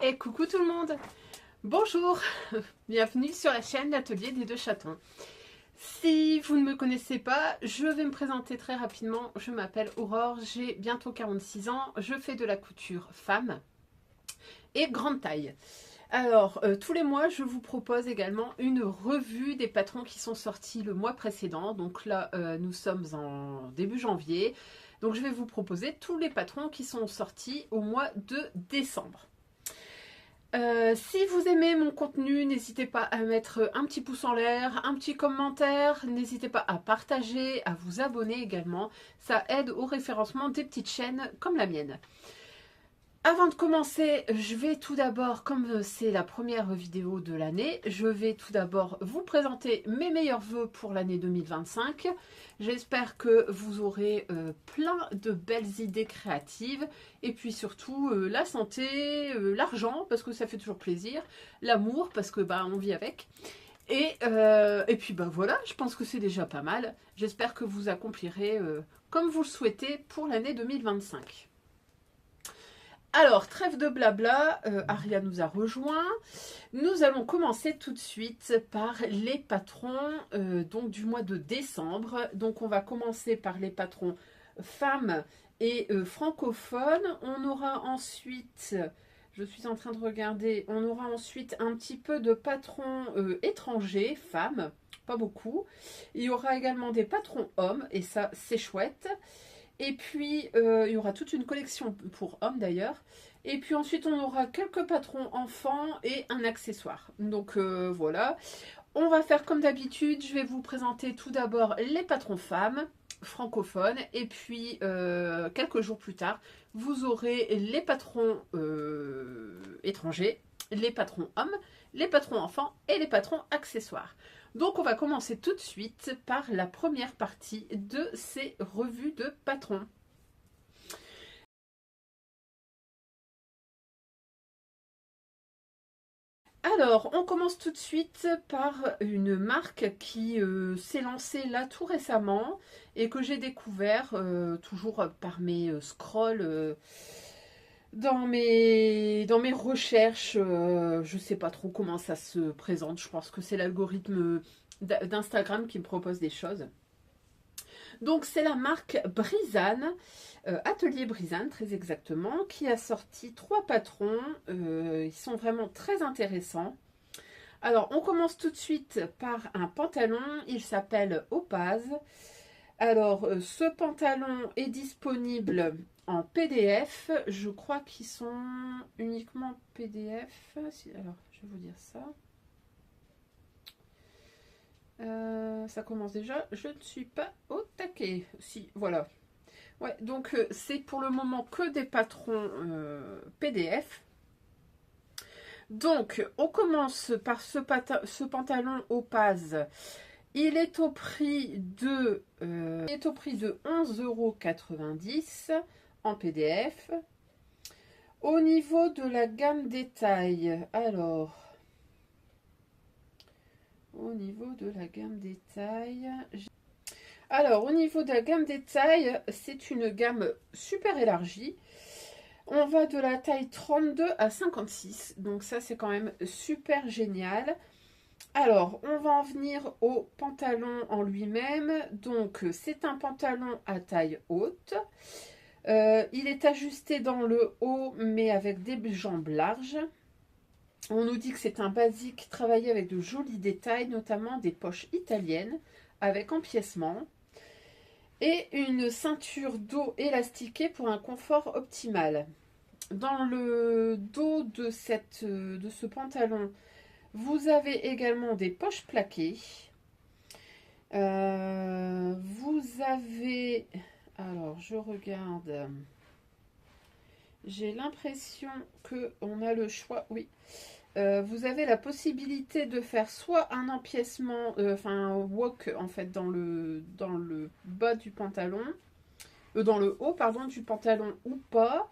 Et coucou tout le monde. Bonjour, bienvenue sur la chaîne L'Atelier des Deux Chatons. Si vous ne me connaissez pas, je vais me présenter très rapidement. Je m'appelle Aurore, j'ai bientôt 46 ans, je fais de la couture femme et grande taille. Alors, tous les mois, je vous propose également une revue des patrons qui sont sortis le mois précédent. Donc là, nous sommes en début janvier. Donc je vais vous proposer tous les patrons qui sont sortis au mois de décembre. Si vous aimez mon contenu, n'hésitez pas à mettre un petit pouce en l'air, un petit commentaire, n'hésitez pas à partager, à vous abonner également. Ça aide au référencement des petites chaînes comme la mienne. Avant de commencer, je vais tout d'abord, comme c'est la première vidéo de l'année, je vais tout d'abord vous présenter mes meilleurs vœux pour l'année 2025. J'espère que vous aurez plein de belles idées créatives et puis surtout la santé, l'argent parce que ça fait toujours plaisir, l'amour parce que on vit avec. Et puis voilà, je pense que c'est déjà pas mal. J'espère que vous accomplirez comme vous le souhaitez pour l'année 2025. Alors, trêve de blabla, Aria nous a rejoint. Nous allons commencer tout de suite par les patrons donc du mois de décembre. Donc, on va commencer par les patrons femmes et francophones. On aura ensuite, je suis en train de regarder, on aura ensuite un petit peu de patrons étrangers, femmes, pas beaucoup. Il y aura également des patrons hommes, et ça, c'est chouette. Et puis, il y aura toute une collection pour hommes d'ailleurs. Et puis ensuite, on aura quelques patrons enfants et un accessoire. Donc voilà. On va faire comme d'habitude. Je vais vous présenter tout d'abord les patrons femmes francophones. Et puis, quelques jours plus tard, vous aurez les patrons étrangers, les patrons hommes, les patrons enfants et les patrons accessoires. Donc on va commencer tout de suite par la première partie de ces revues de patrons. Alors, on commence tout de suite par une marque qui s'est lancée là tout récemment et que j'ai découvert toujours par mes scrolls dans mes recherches. Je ne sais pas trop comment ça se présente. Je pense que c'est l'algorithme d'Instagram qui me propose des choses. Donc c'est la marque Brisane, Atelier Brisane très exactement, qui a sorti 3 patrons. Ils sont vraiment très intéressants. Alors on commence tout de suite par un pantalon, il s'appelle Opaz. Alors ce pantalon est disponible en PDF, je crois qu'ils sont uniquement PDF. Alors je vais vous dire ça. Ça commence déjà, je ne suis pas au taquet. Si, voilà. Ouais, donc c'est pour le moment que des patrons PDF. Donc, on commence par ce pantalon Opaz. Il est au prix de 11,90 € en PDF. Au niveau de la gamme détail, alors... Au niveau de la gamme détail, c'est une gamme super élargie. On va de la taille 32 à 56, donc ça c'est quand même super génial. Alors, on va en venir au pantalon en lui-même. Donc, c'est un pantalon à taille haute. Il est ajusté dans le haut, mais avec des jambes larges. On nous dit que c'est un basique travaillé avec de jolis détails, notamment des poches italiennes avec empiècement et une ceinture dos élastiquée pour un confort optimal. Dans le dos de ce pantalon, vous avez également des poches plaquées. Vous avez... Alors, je regarde... J'ai l'impression qu'on a le choix... Oui. Vous avez la possibilité de faire soit un empiècement, un wok en fait dans le bas du pantalon, dans le haut pardon du pantalon ou pas.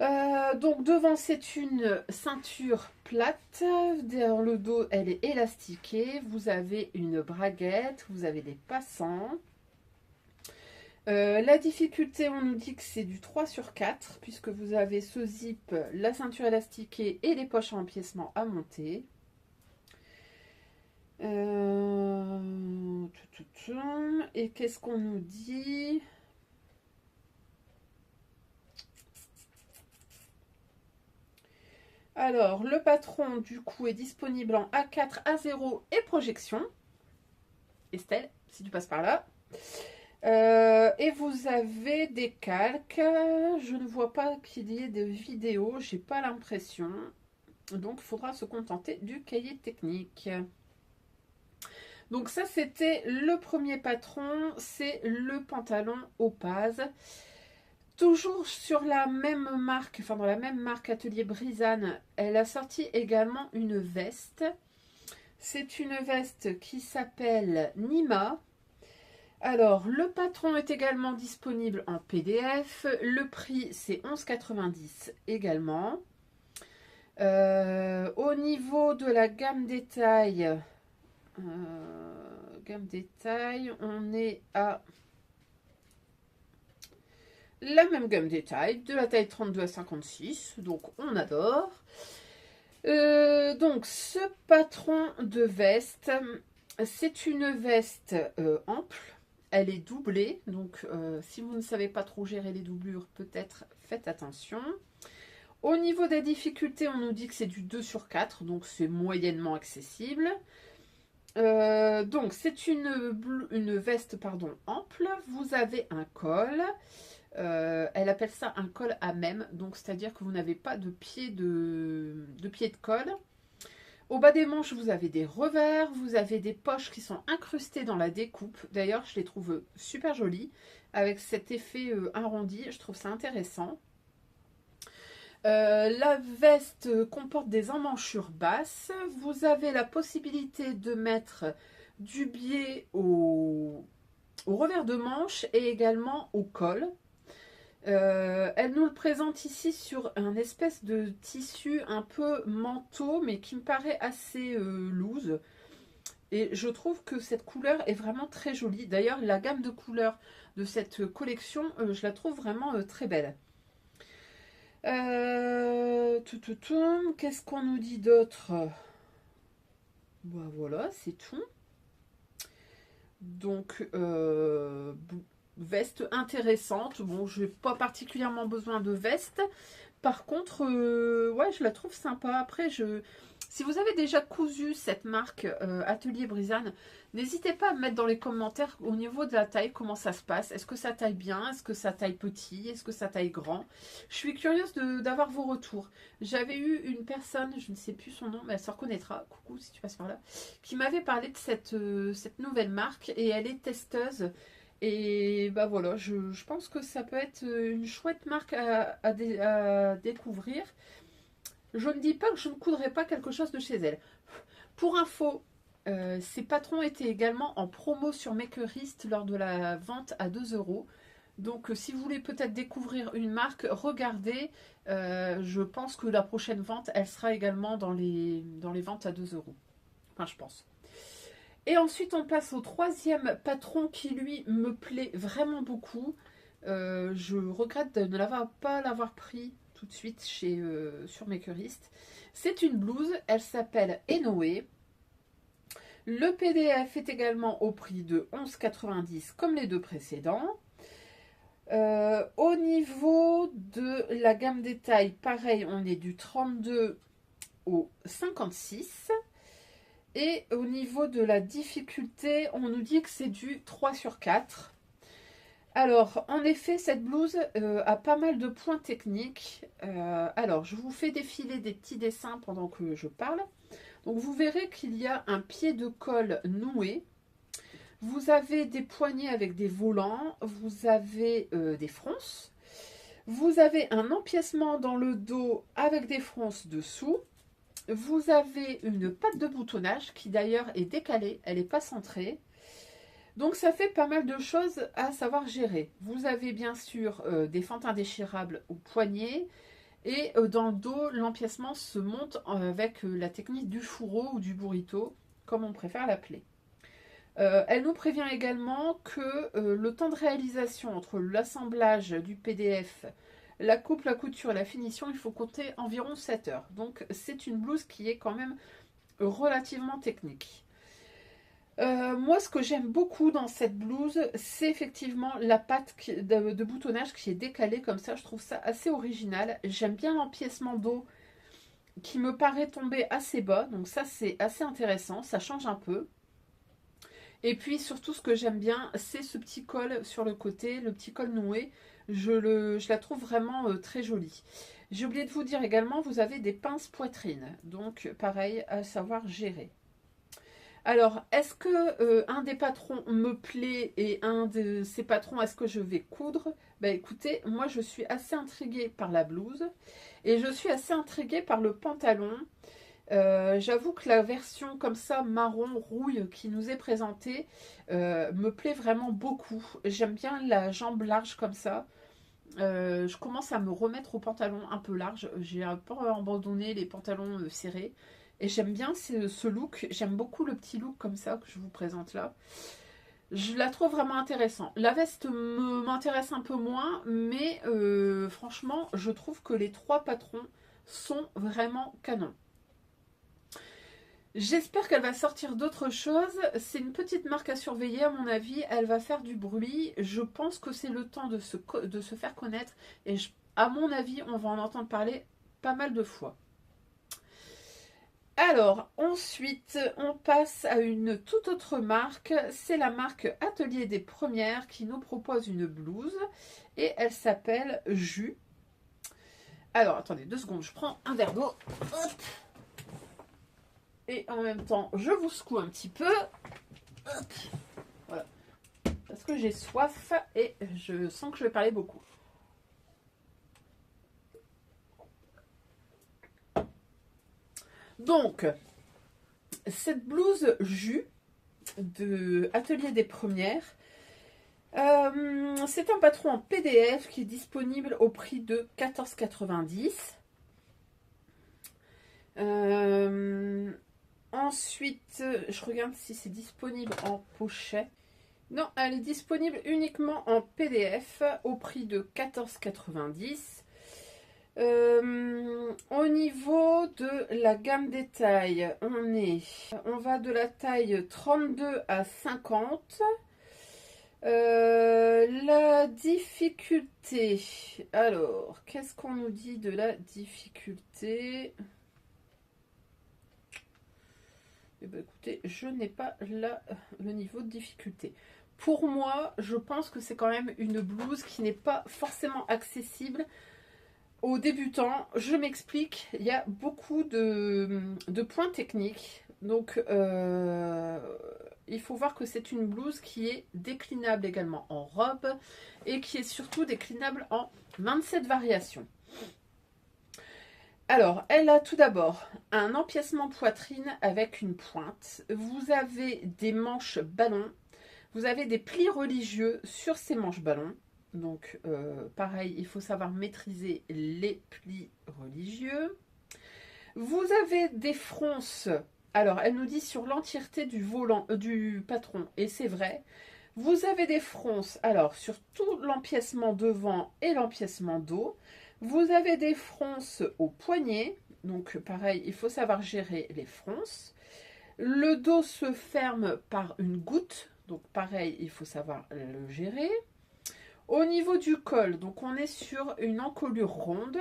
Donc devant c'est une ceinture plate, dans le dos elle est élastiquée, vous avez une braguette, vous avez des passants. La difficulté, on nous dit que c'est du 3 sur 4, puisque vous avez ce zip, la ceinture élastiquée et les poches à empiècement à monter. Et qu'est-ce qu'on nous dit? Alors, le patron, du coup, est disponible en A4, A0 et projection. Estelle, si tu passes par là. Et vous avez des calques. Je ne vois pas qu'il y ait de vidéos, j'ai pas l'impression. Donc, il faudra se contenter du cahier technique. Donc ça, c'était le premier patron, c'est le pantalon Opase. Toujours sur la même marque, enfin dans la même marque Atelier Brisane, elle a sorti également une veste. C'est une veste qui s'appelle Nima. Alors, le patron est également disponible en PDF. Le prix, c'est 11,90 également. Au niveau de la gamme détail, on est à la même gamme détail, de la taille 32 à 56, donc on adore. Donc, ce patron de veste, c'est une veste ample. Elle est doublée, donc si vous ne savez pas trop gérer les doublures, peut-être faites attention. Au niveau des difficultés, on nous dit que c'est du 2 sur 4, donc c'est moyennement accessible. Donc c'est une veste ample. Vous avez un col. Elle appelle ça un col à même, donc c'est-à-dire que vous n'avez pas de pied de col. Au bas des manches, vous avez des revers, vous avez des poches qui sont incrustées dans la découpe. D'ailleurs, je les trouve super jolies, avec cet effet arrondi, je trouve ça intéressant. La veste comporte des emmanchures basses. Vous avez la possibilité de mettre du biais au revers de manche et également au col. Elle nous le présente ici sur un espèce de tissu un peu manteau, mais qui me paraît assez loose. Et je trouve que cette couleur est vraiment très jolie. D'ailleurs, la gamme de couleurs de cette collection, je la trouve vraiment très belle. Qu'est-ce qu'on nous dit d'autre? Bah voilà, c'est tout. Donc, veste intéressante. Bon, je n'ai pas particulièrement besoin de veste. Par contre, ouais, je la trouve sympa. Après, si vous avez déjà cousu cette marque Atelier Brisane, n'hésitez pas à me mettre dans les commentaires au niveau de la taille, comment ça se passe. Est-ce que ça taille bien? Est-ce que ça taille petit? Est-ce que ça taille grand? Je suis curieuse d'avoir vos retours. J'avais eu une personne, je ne sais plus son nom, mais elle se reconnaîtra, coucou si tu passes par là, qui m'avait parlé de cette nouvelle marque et elle est testeuse. Et bah voilà, je pense que ça peut être une chouette marque à découvrir. Je ne dis pas que je ne coudrais pas quelque chose de chez elle. Pour info, ces patrons étaient également en promo sur Makerist lors de la vente à 2 €. Donc si vous voulez peut-être découvrir une marque, regardez. Je pense que la prochaine vente, elle sera également dans les ventes à 2 €. Enfin, je pense. Et ensuite, on passe au troisième patron qui, lui, me plaît vraiment beaucoup. Je regrette de ne pas l'avoir pris tout de suite sur Makerist. C'est une blouse, elle s'appelle Enoe. Le PDF est également au prix de 11,90 comme les deux précédents. Au niveau de la gamme des tailles, pareil, on est du 32 au 56. Et au niveau de la difficulté, on nous dit que c'est du 3 sur 4. Alors, en effet, cette blouse a pas mal de points techniques. Alors, je vous fais défiler des petits dessins pendant que je parle. Donc, vous verrez qu'il y a un pied de col noué. Vous avez des poignets avec des volants. Vous avez des fronces. Vous avez un empiècement dans le dos avec des fronces dessous. Vous avez une patte de boutonnage qui d'ailleurs est décalée, elle n'est pas centrée. Donc ça fait pas mal de choses à savoir gérer. Vous avez bien sûr des fentes indéchirables au poignet et dans le dos, l'empiècement se monte avec la technique du fourreau ou du burrito, comme on préfère l'appeler. Elle nous prévient également que le temps de réalisation entre l'assemblage du PDF, la coupe, la couture et la finition, il faut compter environ 7 heures. Donc c'est une blouse qui est quand même relativement technique. Moi, ce que j'aime beaucoup dans cette blouse, c'est effectivement la patte de boutonnage qui est décalée comme ça. Je trouve ça assez original. J'aime bien l'empiècement dos qui me paraît tomber assez bas. Donc ça, c'est assez intéressant. Ça change un peu. Et puis surtout, ce que j'aime bien, c'est ce petit col sur le côté, le petit col noué. Je la trouve vraiment très jolie. J'ai oublié de vous dire également, vous avez des pinces poitrine. Donc pareil, à savoir gérer. Alors, est-ce que un des patrons me plaît et un de ces patrons, est-ce que je vais coudre? Ben écoutez, moi je suis assez intriguée par la blouse et je suis assez intriguée par le pantalon. J'avoue que la version comme ça, marron, rouille, qui nous est présentée, me plaît vraiment beaucoup. J'aime bien la jambe large comme ça. Je commence à me remettre aux pantalons un peu larges. J'ai un peu abandonné les pantalons serrés. Et j'aime bien ce look. J'aime beaucoup le petit look comme ça que je vous présente là. Je la trouve vraiment intéressante. La veste m'intéresse un peu moins. Mais franchement, je trouve que les trois patrons sont vraiment canons. J'espère qu'elle va sortir d'autres choses. C'est une petite marque à surveiller à mon avis. Elle va faire du bruit. Je pense que c'est le temps de se faire connaître. Et à mon avis, on va en entendre parler pas mal de fois. Alors, ensuite, on passe à une toute autre marque. C'est la marque Atelier des Premières qui nous propose une blouse. Et elle s'appelle Jus. Alors, attendez 2 secondes. Je prends un verre d'eau. Hop. Et en même temps, je vous secoue un petit peu. Hop. Voilà. Parce que j'ai soif et je sens que je vais parler beaucoup. Donc, cette blouse Jus de Atelier des Premières, c'est un patron en PDF qui est disponible au prix de 14,90 €. Ensuite, je regarde si c'est disponible en pochette. Non, elle est disponible uniquement en PDF au prix de 14,90 €. Au niveau de la gamme des tailles, on va de la taille 32 à 50. La difficulté. Alors, qu'est-ce qu'on nous dit de la difficulté? Eh bien, écoutez, je n'ai pas le niveau de difficulté. Pour moi, je pense que c'est quand même une blouse qui n'est pas forcément accessible aux débutants. Je m'explique, il y a beaucoup de points techniques. Donc, il faut voir que c'est une blouse qui est déclinable également en robe et qui est surtout déclinable en 27 variations. Alors, elle a tout d'abord un empiècement poitrine avec une pointe. Vous avez des manches ballons. Vous avez des plis religieux sur ces manches ballons. Donc, pareil, il faut savoir maîtriser les plis religieux. Vous avez des fronces. Alors, elle nous dit sur l'entièreté du volant, du patron, et c'est vrai. Vous avez des fronces, alors, sur tout l'empiècement devant et l'empiècement dos. Vous avez des fronces au poignet, donc pareil, il faut savoir gérer les fronces. Le dos se ferme par une goutte, donc pareil, il faut savoir le gérer. Au niveau du col, donc on est sur une encolure ronde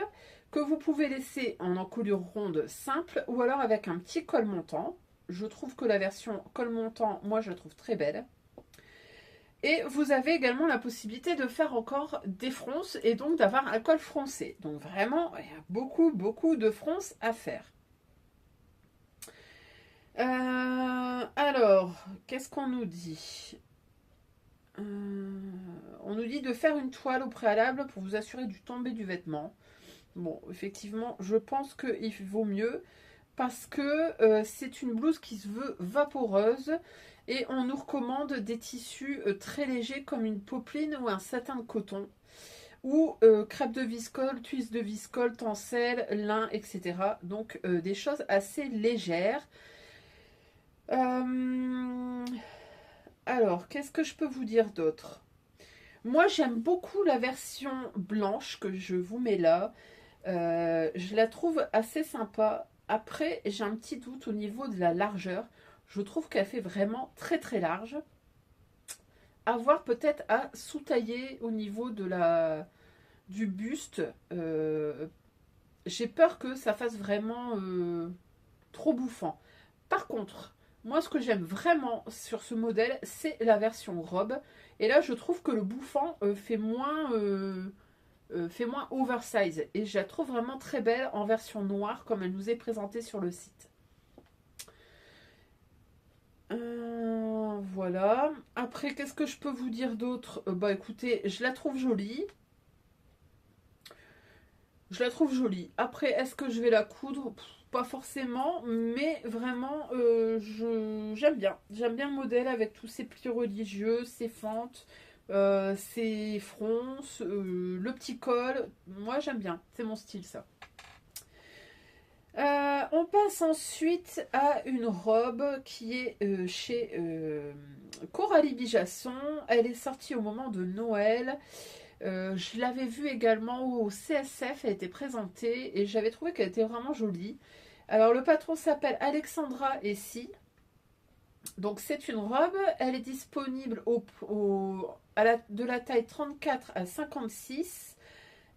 que vous pouvez laisser en encolure ronde simple ou alors avec un petit col montant. Je trouve que la version col montant, moi je la trouve très belle. Et vous avez également la possibilité de faire encore des fronces et donc d'avoir un col froncé. Donc vraiment, il y a beaucoup de fronces à faire. Alors, qu'est-ce qu'on nous dit? On nous dit de faire une toile au préalable pour vous assurer du tombé du vêtement. Bon, effectivement, je pense qu'il vaut mieux parce que c'est une blouse qui se veut vaporeuse. Et on nous recommande des tissus très légers comme une popeline ou un satin de coton. Ou crêpe de viscole, tuile de viscole, tencel, lin, etc. Donc des choses assez légères. Alors, qu'est-ce que je peux vous dire d'autre? Moi, j'aime beaucoup la version blanche que je vous mets là. Je la trouve assez sympa. Après, j'ai un petit doute au niveau de la largeur. Je trouve qu'elle fait vraiment très très large. À voir peut-être à sous-tailler au niveau du buste. J'ai peur que ça fasse vraiment trop bouffant. Par contre, moi ce que j'aime vraiment sur ce modèle, c'est la version robe. Et là, je trouve que le bouffant fait moins oversize. Et je la trouve vraiment très belle en version noire, comme elle nous est présentée sur le site. Voilà. Après, qu'est-ce que je peux vous dire d'autre? Bah écoutez, je la trouve jolie. Je la trouve jolie. Après, est-ce que je vais la coudre? Pas forcément, mais vraiment, j'aime bien. J'aime bien le modèle avec tous ses plis religieux, ses fentes, ses fronces, le petit col. Moi, j'aime bien. C'est mon style, ça. On passe ensuite à une robe qui est chez Coralie Bijasson. Elle est sortie au moment de Noël. Je l'avais vue également au CSF, elle était présentée et j'avais trouvé qu'elle était vraiment jolie. Alors le patron s'appelle Alexandra Essie. Donc c'est une robe, elle est disponible de la taille 34 à 56.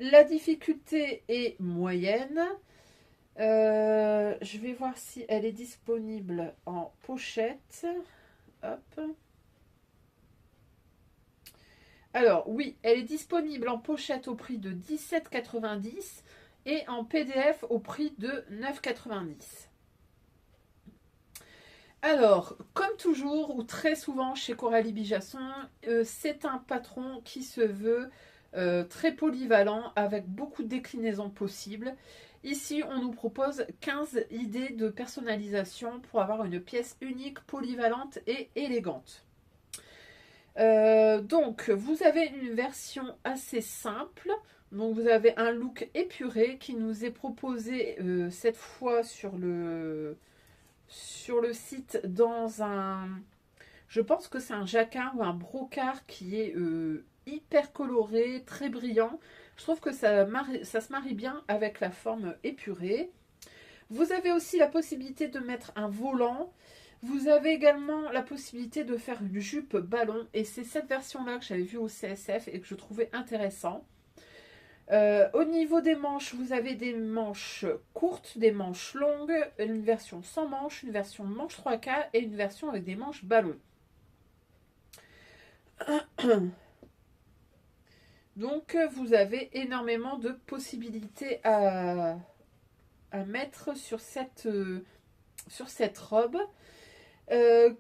La difficulté est moyenne. Je vais voir si elle est disponible en pochette. Hop. Alors oui, elle est disponible en pochette au prix de 17,90 et en PDF au prix de 9,90. Alors, comme toujours, ou très souvent chez Coralie Bijasson, c'est un patron qui se veut très polyvalent avec beaucoup de déclinaisons possibles. Ici, on nous propose 15 idées de personnalisation pour avoir une pièce unique, polyvalente et élégante. Donc, vous avez une version assez simple. Donc, vous avez un look épuré qui nous est proposé cette fois sur le site dans un... Je pense que c'est un jacquard ou un brocart qui est hyper coloré, très brillant. Je trouve que ça se marie bien avec la forme épurée. Vous avez aussi la possibilité de mettre un volant. Vous avez également la possibilité de faire une jupe ballon. Et c'est cette version-là que j'avais vue au CSF et que je trouvais intéressant. Au niveau des manches, vous avez des manches courtes, des manches longues, une version sans manches, une version manche 3/4 et une version avec des manches ballon. Donc vous avez énormément de possibilités à mettre sur cette robe.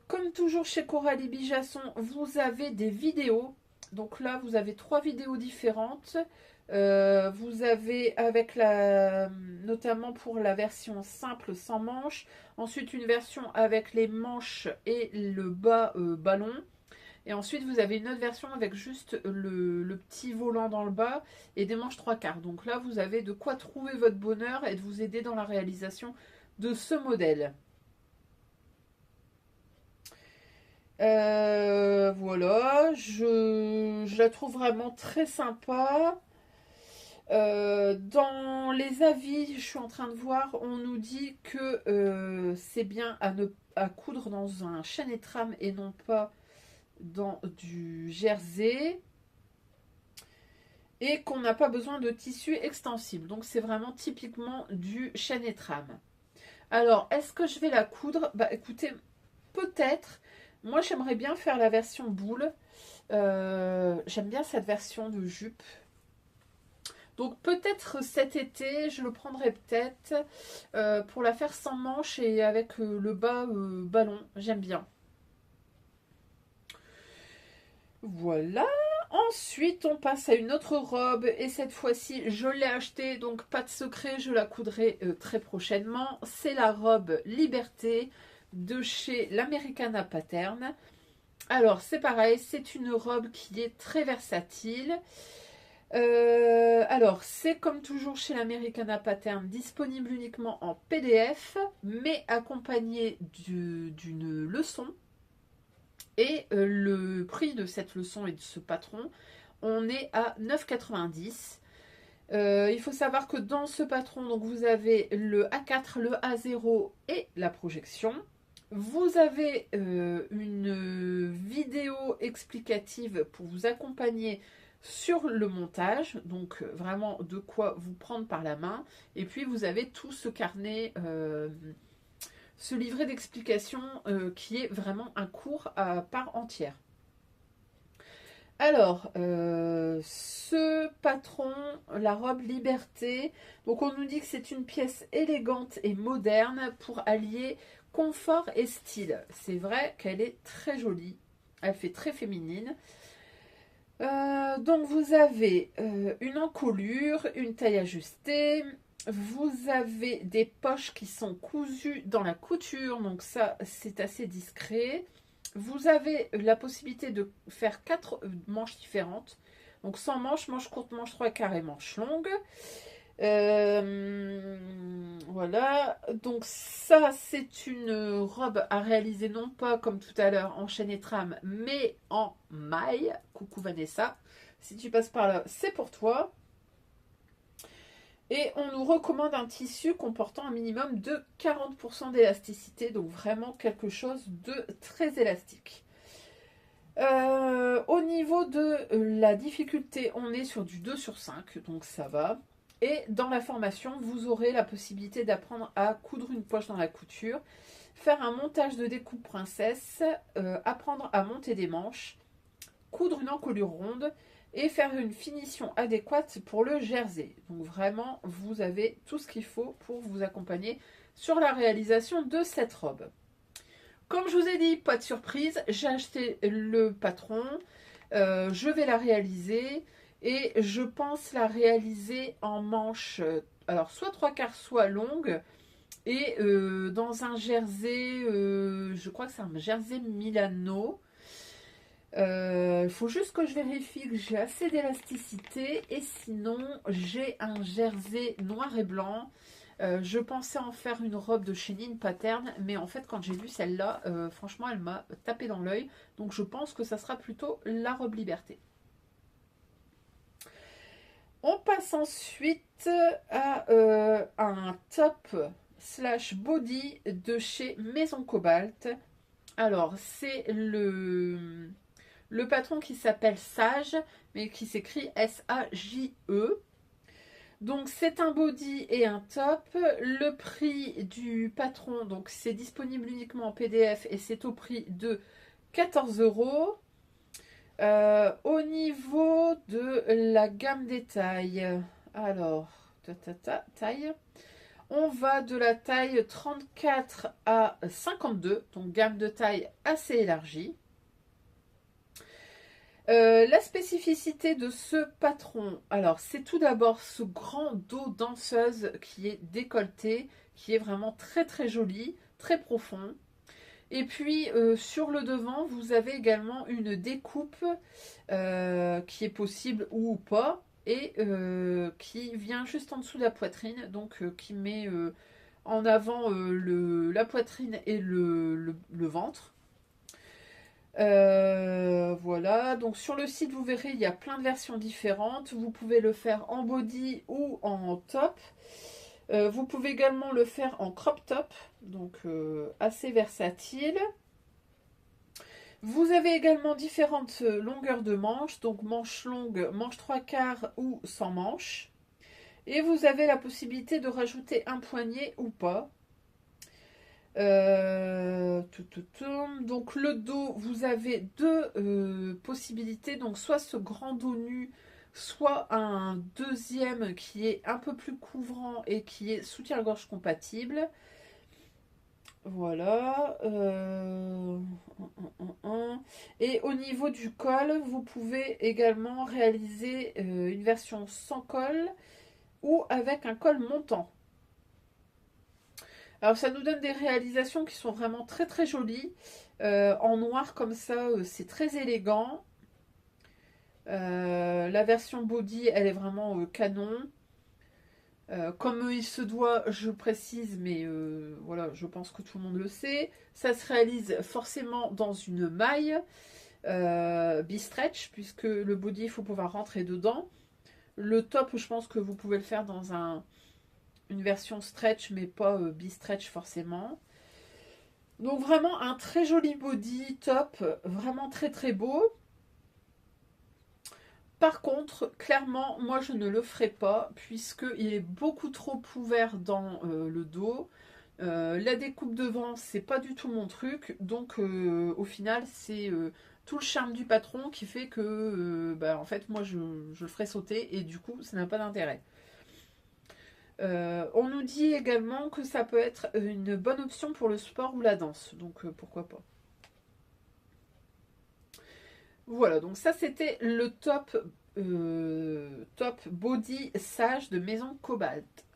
Comme toujours chez Coralie Bijasson, vous avez des vidéos. Donc là, vous avez 3 vidéos différentes. Vous avez notamment pour la version simple sans manches, ensuite une version avec les manches et le bas ballon, et ensuite vous avez une autre version avec juste le petit volant dans le bas et des manches 3/4. Donc là vous avez de quoi trouver votre bonheur et de vous aider dans la réalisation de ce modèle. Voilà, je la trouve vraiment très sympa. Dans les avis, je suis en train de voir, on nous dit que c'est bien à coudre dans un chêne et trame et non pas dans du jersey. Et qu'on n'a pas besoin de tissu extensible. Donc c'est vraiment typiquement du chêne et trame. Alors, est-ce que je vais la coudre? Bah écoutez, peut-être. Moi, j'aimerais bien faire la version boule. J'aime bien cette version de jupe. Donc peut-être cet été, je le prendrai peut-être pour la faire sans manche et avec le bas ballon. J'aime bien. Voilà. Ensuite, on passe à une autre robe et cette fois-ci, je l'ai achetée, donc pas de secret, je la coudrai très prochainement. C'est la robe Liberté de chez l'Americana Pattern. Alors, c'est pareil, c'est une robe qui est très versatile. Alors, c'est comme toujours chez l'Americana Pattern, disponible uniquement en PDF, mais accompagné d'une leçon. Et le prix de cette leçon et de ce patron, on est à 9,90 €. Il faut savoir que dans ce patron, donc vous avez le A4, le A0 et la projection. Vous avez une vidéo explicative pour vous accompagner sur le montage, donc vraiment de quoi vous prendre par la main. Et puis vous avez tout ce carnet, ce livret d'explications qui est vraiment un cours à part entière. Alors, ce patron, la robe Liberté, donc on nous dit que c'est une pièce élégante et moderne pour allier confort et style. C'est vrai qu'elle est très jolie, elle fait très féminine. Donc vous avez une encolure, une taille ajustée, vous avez des poches qui sont cousues dans la couture, donc ça c'est assez discret. Vous avez la possibilité de faire 4 manches différentes, donc sans manches, manche courte, manche 3/4 et manche longue. Voilà, donc ça c'est une robe à réaliser non pas comme tout à l'heure en chaîne et trame, mais en maille. Coucou Vanessa, si tu passes par là, c'est pour toi. Et on nous recommande un tissu comportant un minimum de 40% d'élasticité, donc vraiment quelque chose de très élastique. Au niveau de la difficulté, on est sur du 2/5, donc ça va. Et dans la formation, vous aurez la possibilité d'apprendre à coudre une poche dans la couture, faire un montage de découpe princesse, apprendre à monter des manches, coudre une encolure ronde et faire une finition adéquate pour le jersey. Donc vraiment, vous avez tout ce qu'il faut pour vous accompagner sur la réalisation de cette robe. Comme je vous ai dit, pas de surprise, j'ai acheté le patron, je vais la réaliser et je pense la réaliser en manches, alors soit 3/4, soit longue, et dans un jersey, je crois que c'est un jersey Milano. Il faut juste que je vérifie que j'ai assez d'élasticité, et sinon j'ai un jersey noir et blanc. Je pensais en faire une robe de chez Nine Pattern, mais en fait quand j'ai vu celle-là, franchement elle m'a tapé dans l'œil, donc je pense que ça sera plutôt la robe Liberté. On passe ensuite à un top slash body de chez Maison Cobalt. Alors c'est le patron qui s'appelle Sage, mais qui s'écrit S-A-J-E. Donc c'est un body et un top. Le prix du patron, donc c'est disponible uniquement en PDF et c'est au prix de 14 €. Au niveau de la gamme des tailles, alors, taille, on va de la taille 34 à 52, donc gamme de taille assez élargie. La spécificité de ce patron, alors c'est tout d'abord ce grand dos danseuse qui est décolleté, qui est vraiment très très joli, très profond. Et puis sur le devant, vous avez également une découpe qui est possible ou pas, et qui vient juste en dessous de la poitrine, donc qui met en avant la poitrine et le ventre. Voilà, donc sur le site vous verrez il y a plein de versions différentes. Vous pouvez le faire en body ou en top. Vous pouvez également le faire en crop top, donc assez versatile. Vous avez également différentes longueurs de manches, donc manche longue, manche 3/4 ou sans manche. Et vous avez la possibilité de rajouter un poignet ou pas. Donc le dos, vous avez deux possibilités, donc soit ce grand dos nu, soit un deuxième qui est un peu plus couvrant et qui est soutien-gorge compatible. Voilà. Et au niveau du col, vous pouvez également réaliser une version sans col ou avec un col montant. Alors ça nous donne des réalisations qui sont vraiment très très jolies. En noir comme ça, c'est très élégant. La version body, elle est vraiment canon. Comme il se doit, je précise, mais voilà, je pense que tout le monde le sait. Ça se réalise forcément dans une maille bi-stretch, puisque le body, il faut pouvoir rentrer dedans. Le top, je pense que vous pouvez le faire dans une version stretch, mais pas bi-stretch forcément. Donc vraiment un très joli body top, vraiment très très beau. Par contre, clairement, moi je ne le ferai pas puisqu'il est beaucoup trop ouvert dans le dos. La découpe devant, c'est pas du tout mon truc. Donc au final, c'est tout le charme du patron qui fait que en fait, moi je le ferai sauter et du coup, ça n'a pas d'intérêt. On nous dit également que ça peut être une bonne option pour le sport ou la danse. Donc pourquoi pas. Voilà, donc ça c'était le top body sage de Maison Cobalt.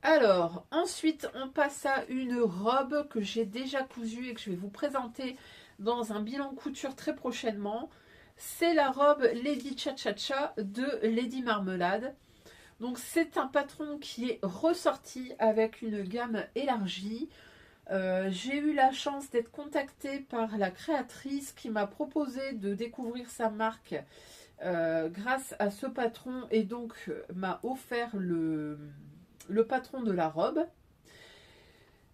Alors, ensuite, on passe à une robe que j'ai déjà cousue et que je vais vous présenter dans un bilan couture très prochainement. C'est la robe Lady Cha-Cha-Cha de Lady Marmelade. Donc, c'est un patron qui est ressorti avec une gamme élargie. J'ai eu la chance d'être contactée par la créatrice qui m'a proposé de découvrir sa marque grâce à ce patron et donc m'a offert le patron de la robe.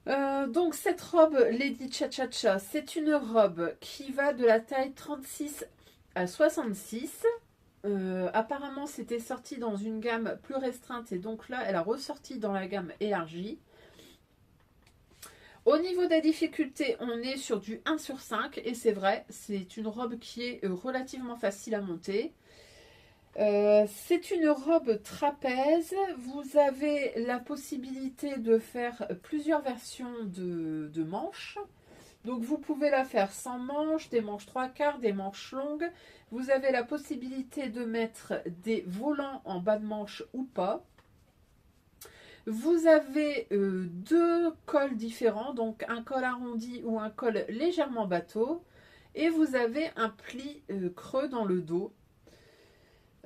Donc cette robe Lady Cha-Cha-Cha, c'est une robe qui va de la taille 36 à 66. Apparemment c'était sorti dans une gamme plus restreinte et donc là elle a ressorti dans la gamme élargie. Au niveau de la difficulté, on est sur du 1 sur 5 et c'est vrai, c'est une robe qui est relativement facile à monter. C'est une robe trapèze. Vous avez la possibilité de faire plusieurs versions de manches. Donc vous pouvez la faire sans manches, des manches 3/4, des manches longues. Vous avez la possibilité de mettre des volants en bas de manche ou pas. Vous avez deux cols différents, donc un col arrondi ou un col légèrement bateau. Et vous avez un pli creux dans le dos.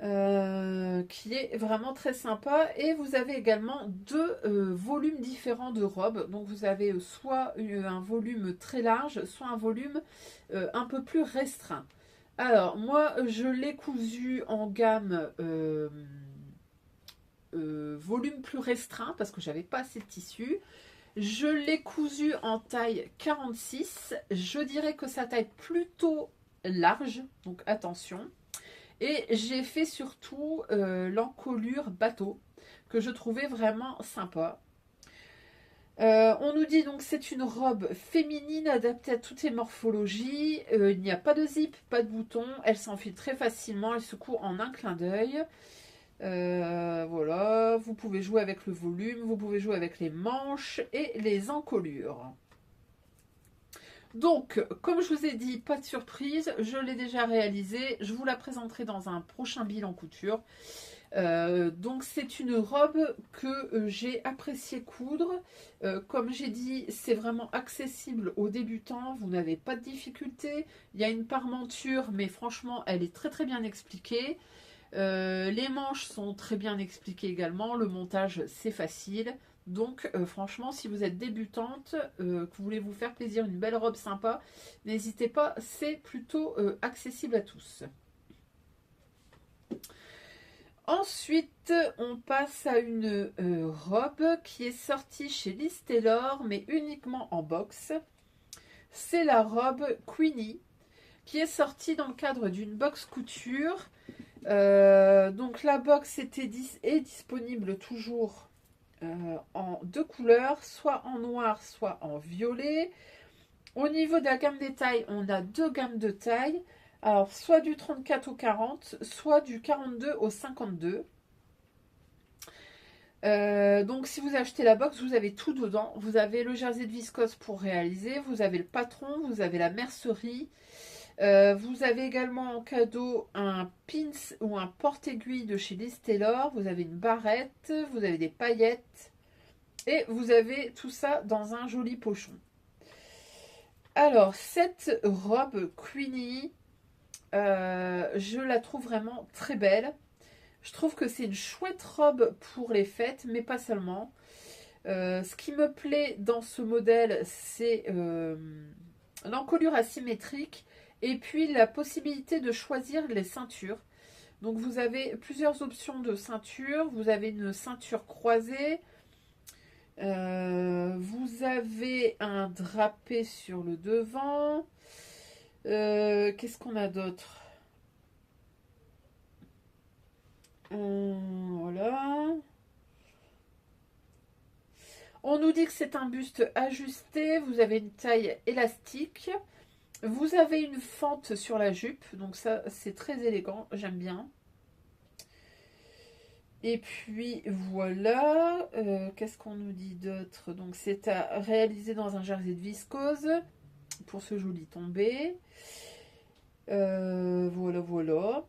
Qui est vraiment très sympa. Et vous avez également deux volumes différents de robes. Donc vous avez soit un volume très large, soit un volume un peu plus restreint. Alors moi je l'ai cousu en gamme volume plus restreint parce que j'avais pas assez de tissu. Je l'ai cousu en taille 46. Je dirais que sa taille plutôt large, donc attention. Et j'ai fait surtout l'encolure bateau, que je trouvais vraiment sympa. On nous dit donc c'est une robe féminine adaptée à toutes les morphologies. Il n'y a pas de zip, pas de bouton. Elle s'enfile très facilement, elle se coud en un clin d'œil. Voilà, vous pouvez jouer avec le volume, vous pouvez jouer avec les manches et les encolures. Donc, comme je vous ai dit, pas de surprise, je l'ai déjà réalisée, je vous la présenterai dans un prochain bilan couture. Donc c'est une robe que j'ai apprécié coudre. Comme j'ai dit, c'est vraiment accessible aux débutants, vous n'avez pas de difficulté. Il y a une parmenture, mais franchement, elle est très très bien expliquée. Les manches sont très bien expliquées également, le montage c'est facile. Donc franchement, si vous êtes débutante, que vous voulez vous faire plaisir, une belle robe sympa, n'hésitez pas, c'est plutôt accessible à tous. Ensuite, on passe à une robe qui est sortie chez Liz Taylor, mais uniquement en box. C'est la robe Queenie, qui est sortie dans le cadre d'une box couture. Donc la box est disponible toujours en deux couleurs, soit en noir, soit en violet. Au niveau de la gamme des tailles, on a deux gammes de tailles. Alors, soit du 34 au 40, soit du 42 au 52. Donc, si vous achetez la box, vous avez tout dedans. Vous avez le jersey de viscose pour réaliser. Vous avez le patron, vous avez la mercerie. Vous avez également en cadeau un pins ou un porte-aiguille de chez Liz Taylor. Vous avez une barrette, vous avez des paillettes. Et vous avez tout ça dans un joli pochon. Alors, cette robe Queenie, je la trouve vraiment très belle. Je trouve que c'est une chouette robe pour les fêtes, mais pas seulement. Ce qui me plaît dans ce modèle, c'est l'encolure asymétrique et puis la possibilité de choisir les ceintures. Donc vous avez plusieurs options de ceinture. Vous avez une ceinture croisée. Vous avez un drapé sur le devant. Qu'est-ce qu'on a d'autre? Voilà. On nous dit que c'est un buste ajusté. Vous avez une taille élastique. Vous avez une fente sur la jupe. Donc ça, c'est très élégant. J'aime bien. Et puis voilà, qu'est-ce qu'on nous dit d'autre? Donc c'est à réaliser dans un jersey de viscose pour ce joli tombé. Voilà, voilà.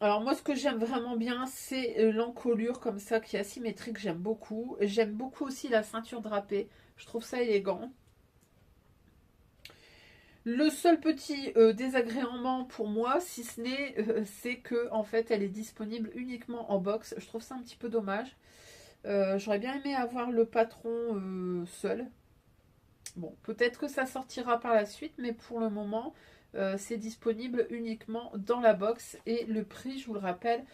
Alors moi ce que j'aime vraiment bien c'est l'encolure comme ça qui est asymétrique, j'aime beaucoup. J'aime beaucoup aussi la ceinture drapée, je trouve ça élégant. Le seul petit désagrément pour moi, si ce n'est, c'est que en fait elle est disponible uniquement en box. Je trouve ça un petit peu dommage. J'aurais bien aimé avoir le patron seul. Bon, peut-être que ça sortira par la suite, mais pour le moment, c'est disponible uniquement dans la box. Et le prix, je vous le rappelle,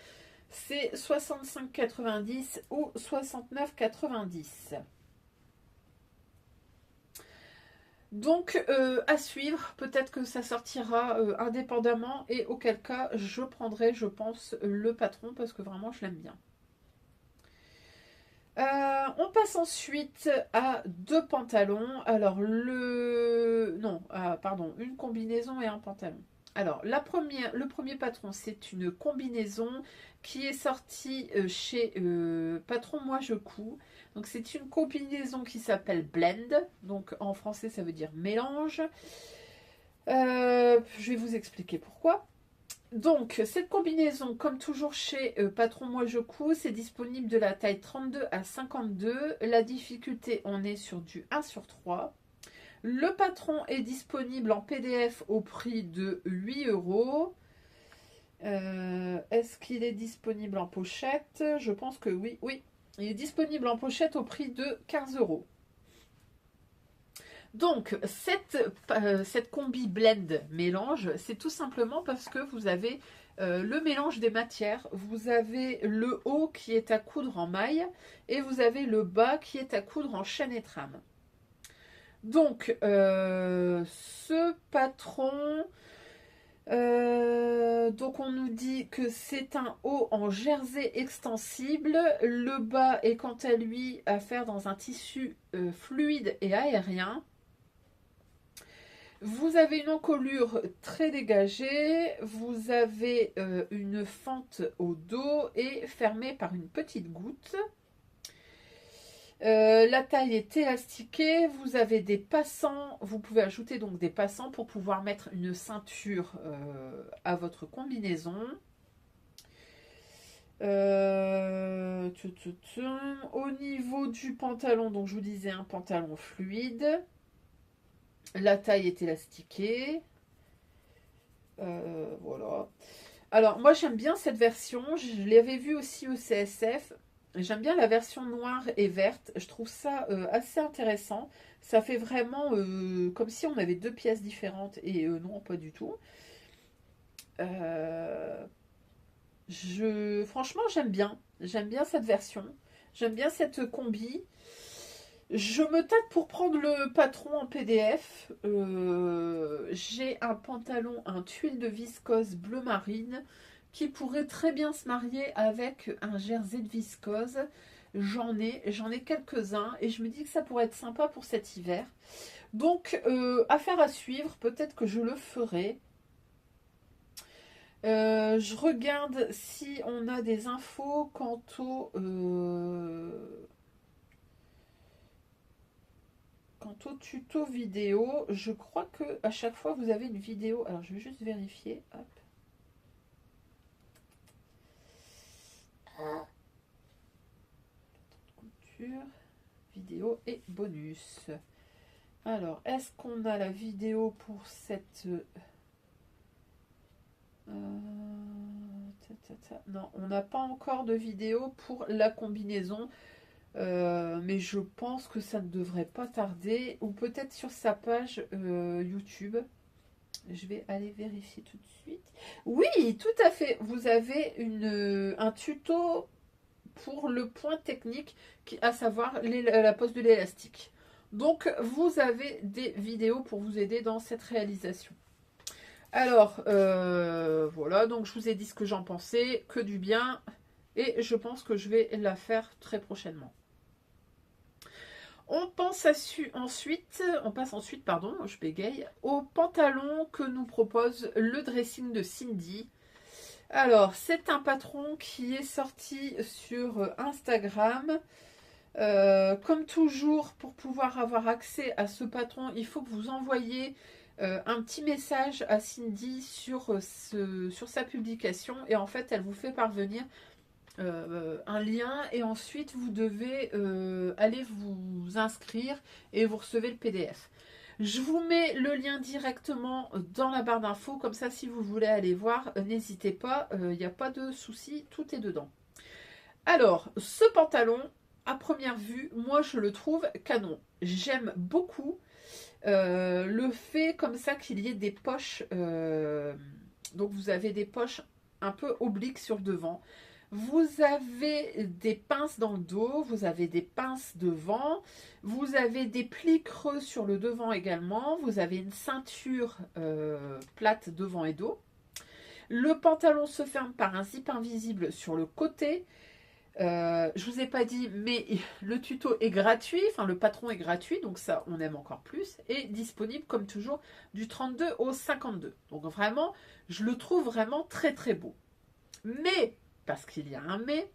c'est 65,90 ou 69,90. Donc, à suivre, peut-être que ça sortira indépendamment et auquel cas, je prendrai, je pense, le patron parce que vraiment, je l'aime bien. On passe ensuite à deux pantalons. Alors, pardon, une combinaison et un pantalon. Alors, le premier patron, c'est une combinaison qui est sortie chez Patron Moi Je Couds. Donc, c'est une combinaison qui s'appelle Blend. Donc, en français, ça veut dire mélange. Je vais vous expliquer pourquoi. Donc, cette combinaison, comme toujours chez Patron Moi Je Couds, c'est disponible de la taille 32 à 52. La difficulté, on est sur du 1/3. Le patron est disponible en PDF au prix de 8 euros. Est-ce qu'il est disponible en pochette? Je pense que oui. Oui, il est disponible en pochette au prix de 15 euros. Donc, cette combi blend mélange, c'est tout simplement parce que vous avez le mélange des matières. Vous avez le haut qui est à coudre en maille et vous avez le bas qui est à coudre en chaîne et trame. Donc, ce patron, donc on nous dit que c'est un haut en jersey extensible. Le bas est quant à lui à faire dans un tissu fluide et aérien. Vous avez une encolure très dégagée, vous avez une fente au dos et fermée par une petite goutte. La taille est élastiquée, vous avez des passants, vous pouvez ajouter donc des passants pour pouvoir mettre une ceinture à votre combinaison. Au niveau du pantalon, donc je vous disais un pantalon fluide. La taille est élastiquée. Voilà. Alors, moi, j'aime bien cette version. Je l'avais vue aussi au CSF. J'aime bien la version noire et verte. Je trouve ça assez intéressant. Ça fait vraiment comme si on avait deux pièces différentes. Et non, pas du tout. Franchement, j'aime bien. J'aime bien cette version. J'aime bien cette combi. Je me tâte pour prendre le patron en PDF. J'ai un pantalon, un tuile de viscose bleu marine qui pourrait très bien se marier avec un jersey de viscose. J'en ai quelques-uns et je me dis que ça pourrait être sympa pour cet hiver. Donc, affaire à suivre, peut-être que je le ferai. Je regarde si on a des infos quant au tuto vidéo. Je crois que à chaque fois vous avez une vidéo. Alors je vais juste vérifier. Hop. Couture, vidéo et bonus. Alors, est-ce qu'on a la vidéo pour cette... Non, on n'a pas encore de vidéo pour la combinaison. Mais je pense que ça ne devrait pas tarder. Ou peut-être sur sa page YouTube. Je vais aller vérifier tout de suite. Oui, tout à fait. Vous avez un tuto pour le point technique, à savoir la pose de l'élastique. Donc, vous avez des vidéos pour vous aider dans cette réalisation. Alors, voilà, donc je vous ai dit ce que j'en pensais, que du bien, et je pense que je vais la faire très prochainement. On passe ensuite, pardon, je bégaye, au pantalon que nous propose le dressing de Cindy. Alors, c'est un patron qui est sorti sur Instagram. Comme toujours, pour pouvoir avoir accès à ce patron, il faut que vous envoyiez un petit message à Cindy sur sa publication. Et en fait, elle vous fait parvenir un lien. Et ensuite, vous devez aller vous inscrire et vous recevez le PDF. Je vous mets le lien directement dans la barre d'infos. Comme ça, si vous voulez aller voir, n'hésitez pas. Il n'y a pas de souci, tout est dedans. Alors, ce pantalon, à première vue, moi je le trouve canon. J'aime beaucoup le fait comme ça qu'il y ait des poches. Donc vous avez des poches un peu obliques sur le devant. Vous avez des pinces dans le dos, vous avez des pinces devant, vous avez des plis creux sur le devant également, vous avez une ceinture plate devant et dos. Le pantalon se ferme par un zip invisible sur le côté. Je vous ai pas dit, mais le tuto est gratuit, enfin le patron est gratuit, donc ça on aime encore plus, et disponible comme toujours du 32 au 52. Donc vraiment, je le trouve vraiment très très beau. Mais, parce qu'il y a un mais,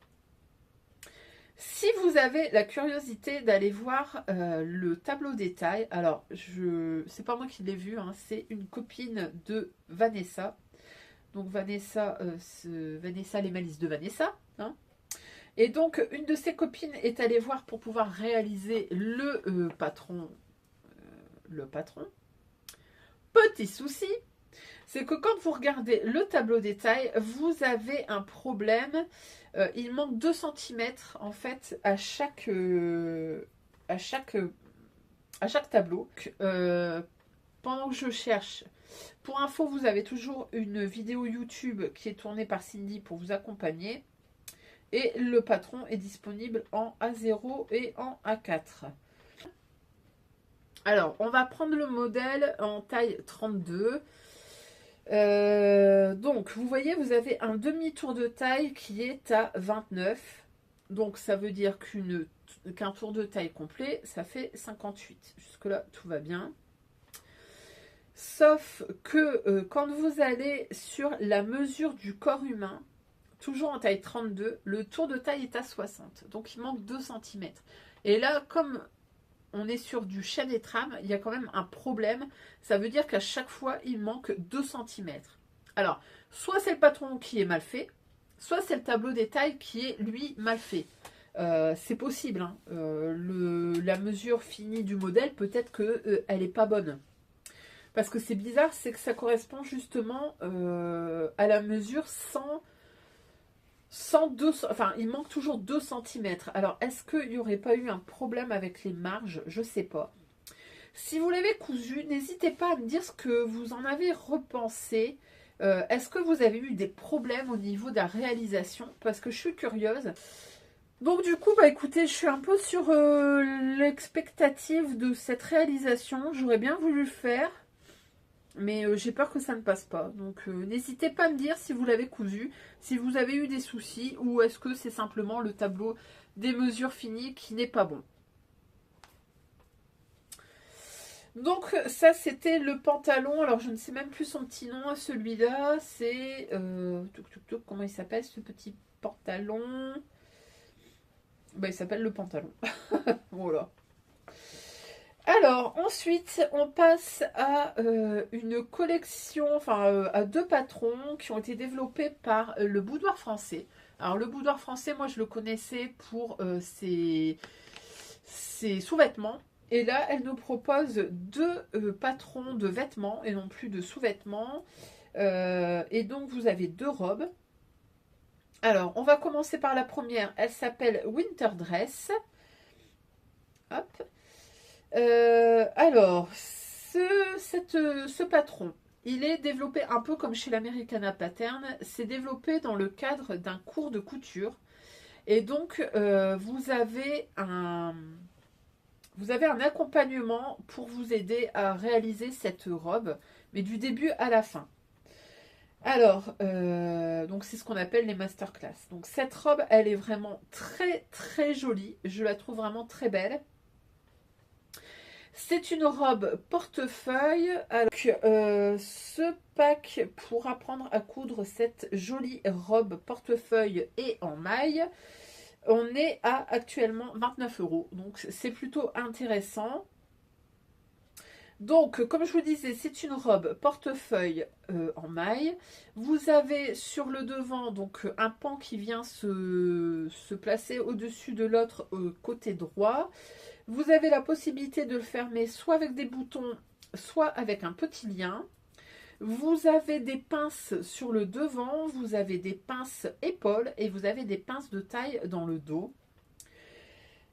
si vous avez la curiosité d'aller voir le tableau détail, alors c'est pas moi qui l'ai vu, hein, c'est une copine de Vanessa. Donc Vanessa, les malices de Vanessa, hein. Et donc, une de ses copines est allée voir pour pouvoir réaliser le patron. Petit souci, c'est que quand vous regardez le tableau détail, vous avez un problème. Il manque 2 cm en fait à chaque tableau. Pendant que je cherche, pour info, vous avez toujours une vidéo YouTube qui est tournée par Cindy pour vous accompagner. Et le patron est disponible en A0 et en A4. Alors, on va prendre le modèle en taille 32. Donc, vous voyez, vous avez un demi-tour de taille qui est à 29. Donc, ça veut dire qu'un tour de taille complet, ça fait 58. Jusque-là, tout va bien. Sauf que quand vous allez sur la mesure du corps humain, toujours en taille 32, le tour de taille est à 60. Donc, il manque 2 cm. Et là, comme on est sur du chêne et trame, il y a quand même un problème. Ça veut dire qu'à chaque fois, il manque 2 cm. Alors, soit c'est le patron qui est mal fait, soit c'est le tableau des tailles qui est, lui, mal fait. C'est possible. Hein. La mesure finie du modèle, peut-être qu'elle n'est pas bonne. Parce que c'est bizarre, c'est que ça correspond justement à la mesure enfin, il manque toujours 2 cm. Alors, est-ce qu'il n'y aurait pas eu un problème avec les marges? Je ne sais pas. Si vous l'avez cousu, n'hésitez pas à me dire ce que vous en avez repensé. Est-ce que vous avez eu des problèmes au niveau de la réalisation? Parce que je suis curieuse. Donc du coup, bah écoutez, je suis un peu sur l'expectative de cette réalisation. J'aurais bien voulu le faire. Mais j'ai peur que ça ne passe pas. Donc n'hésitez pas à me dire si vous l'avez cousu, si vous avez eu des soucis, ou est-ce que c'est simplement le tableau des mesures finies qui n'est pas bon. Donc ça c'était le pantalon. Alors je ne sais même plus son petit nom, celui-là. C'est... comment il s'appelle ce petit pantalon? Bah il s'appelle le pantalon. Voilà. Alors, ensuite, on passe à une collection, enfin à 2 patrons qui ont été développés par le Boudoir Français. Alors, le Boudoir Français, moi, je le connaissais pour ses sous-vêtements. Et là, elle nous propose 2 patrons de vêtements et non plus de sous-vêtements. Et donc, vous avez 2 robes. Alors, on va commencer par la première. Elle s'appelle Winter Dress. Hop. Alors, ce patron, il est développé un peu comme chez l'Americana Pattern. C'est développé dans le cadre d'un cours de couture. Et donc, vous avez un accompagnement pour vous aider à réaliser cette robe, mais du début à la fin. Alors, donc c'est ce qu'on appelle les masterclass. Donc cette robe, elle est vraiment très très jolie. Je la trouve vraiment très belle. C'est une robe portefeuille. Alors, ce pack pour apprendre à coudre cette jolie robe portefeuille et en maille, on est à actuellement 29 €. Donc c'est plutôt intéressant. Donc, comme je vous disais, c'est une robe portefeuille en maille. Vous avez sur le devant donc un pan qui vient se placer au-dessus de l'autre côté droit. Vous avez la possibilité de le fermer soit avec des boutons, soit avec un petit lien. Vous avez des pinces sur le devant, vous avez des pinces épaules et vous avez des pinces de taille dans le dos.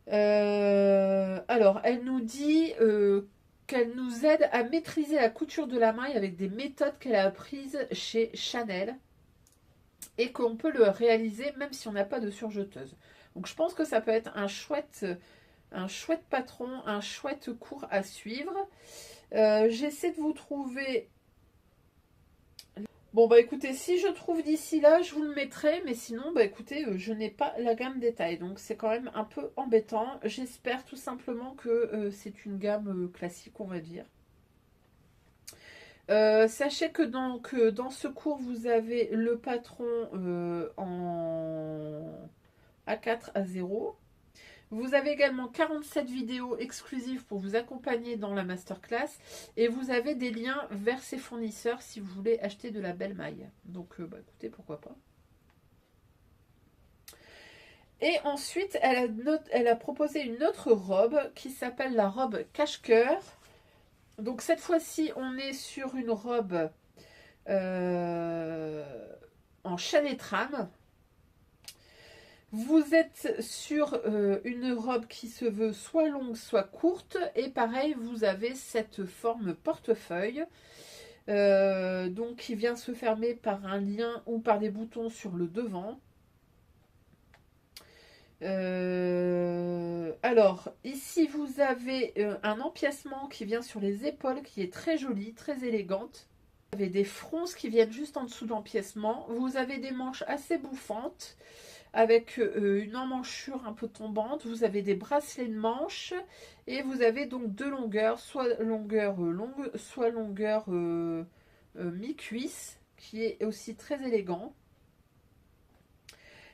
Alors, elle nous dit qu'elle nous aide à maîtriser la couture de la maille avec des méthodes qu'elle a apprises chez Chanel et qu'on peut le réaliser même si on n'a pas de surjeteuse. Donc je pense que ça peut être un chouette patron, un chouette cours à suivre. J'essaie de vous trouver... Bon bah écoutez, si je trouve d'ici là, je vous le mettrai, mais sinon bah écoutez, je n'ai pas la gamme détail, donc c'est quand même un peu embêtant. J'espère tout simplement que c'est une gamme classique, on va dire. Sachez que dans ce cours, vous avez le patron en A4 à 0. Vous avez également 47 vidéos exclusives pour vous accompagner dans la masterclass. Et vous avez des liens vers ses fournisseurs si vous voulez acheter de la belle maille. Donc, bah, écoutez, pourquoi pas. Et ensuite, elle a proposé une autre robe qui s'appelle la robe cache-cœur. Donc, cette fois-ci, on est sur une robe en chaîne et trame. Vous êtes sur une robe qui se veut soit longue, soit courte. Et pareil, vous avez cette forme portefeuille. Donc, qui vient se fermer par un lien ou par des boutons sur le devant. Alors, ici, vous avez un empiècement qui vient sur les épaules, qui est très joli, très élégante. Vous avez des fronces qui viennent juste en dessous de l'empiècement. Vous avez des manches assez bouffantes, avec une emmanchure un peu tombante. Vous avez des bracelets de manches et vous avez donc deux longueurs, soit longueur longue, soit longueur mi-cuisse, qui est aussi très élégant.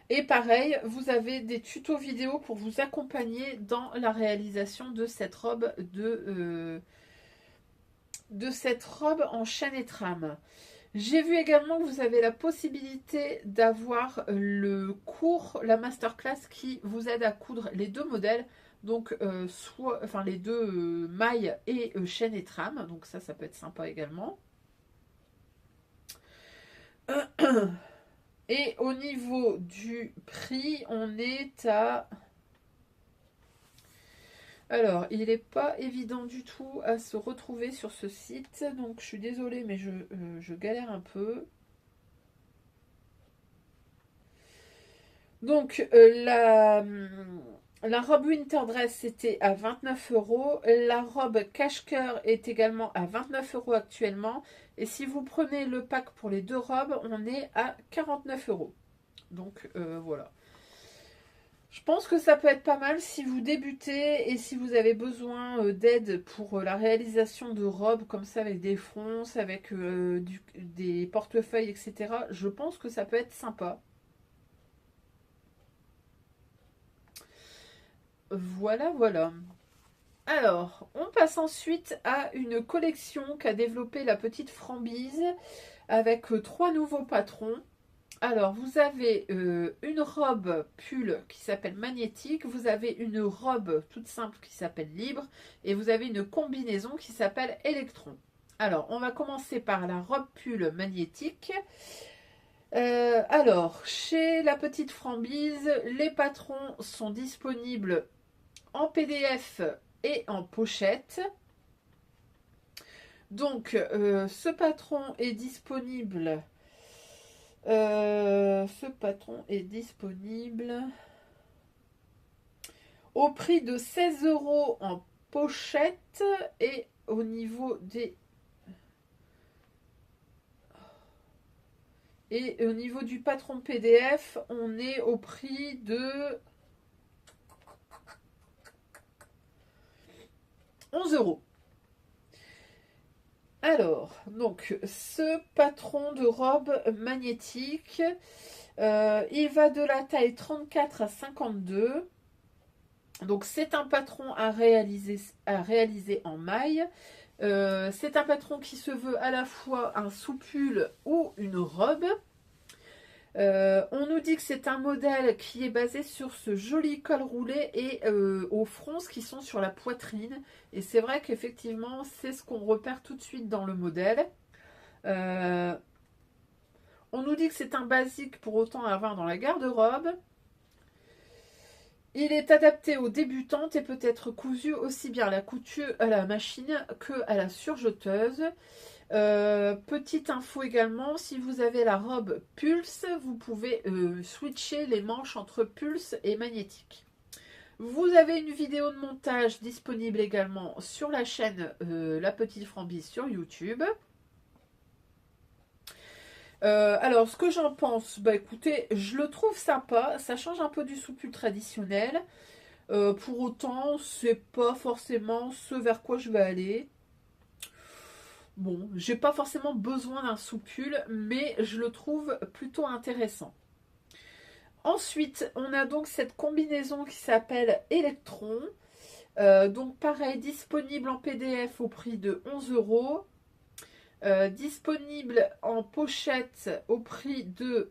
Et pareil, vous avez des tutos vidéo pour vous accompagner dans la réalisation de cette robe en chaîne et trame. J'ai vu également que vous avez la possibilité d'avoir le cours, la masterclass qui vous aide à coudre les deux modèles, donc les deux mailles et chaîne et trame. Donc ça peut être sympa également. Et au niveau du prix, on est à... Alors, il n'est pas évident du tout à se retrouver sur ce site. Donc, je suis désolée, mais je galère un peu. Donc, la robe Winter Dress, c'était à 29 €. La robe cache-cœur est également à 29 € actuellement. Et si vous prenez le pack pour les deux robes, on est à 49 €. Donc, voilà. Je pense que ça peut être pas mal si vous débutez et si vous avez besoin d'aide pour la réalisation de robes comme ça avec des fronces, avec des portefeuilles, etc. Je pense que ça peut être sympa. Voilà, voilà. Alors, on passe ensuite à une collection qu'a développée la petite Frambise avec 3 nouveaux patrons. Alors, vous avez une robe pull qui s'appelle Magnétique, vous avez une robe toute simple qui s'appelle Libre, et vous avez une combinaison qui s'appelle Électron. Alors, on va commencer par la robe pull Magnétique. Alors, chez La Petite Frambise, les patrons sont disponibles en PDF et en pochette. Donc, ce patron est disponible. Au prix de 16 € en pochette et au niveau des... Et au niveau du patron PDF, on est au prix de 11 €. Alors, donc, ce patron de robe magnétique, il va de la taille 34 à 52. Donc, c'est un patron à réaliser en maille. C'est un patron qui se veut à la fois un soupule ou une robe. On nous dit que c'est un modèle qui est basé sur ce joli col roulé et aux fronces qui sont sur la poitrine. Et c'est vrai qu'effectivement, c'est ce qu'on repère tout de suite dans le modèle. On nous dit que c'est un basique pour autant à avoir dans la garde-robe. Il est adapté aux débutantes et peut être cousu aussi bien à la machine que à la surjeteuse. Petite info également, si vous avez la robe Pulse, vous pouvez switcher les manches entre Pulse et magnétique. Vous avez une vidéo de montage disponible également sur la chaîne La Petite Frambise sur YouTube. Alors, ce que j'en pense, bah écoutez, je le trouve sympa, ça change un peu du soupul traditionnel. Pour autant, c'est pas forcément ce vers quoi je vais aller. Bon, j'ai pas forcément besoin d'un soupule, mais je le trouve plutôt intéressant. Ensuite, on a donc cette combinaison qui s'appelle Electron. Donc pareil, disponible en PDF au prix de 11 €. Disponible en pochette au prix de...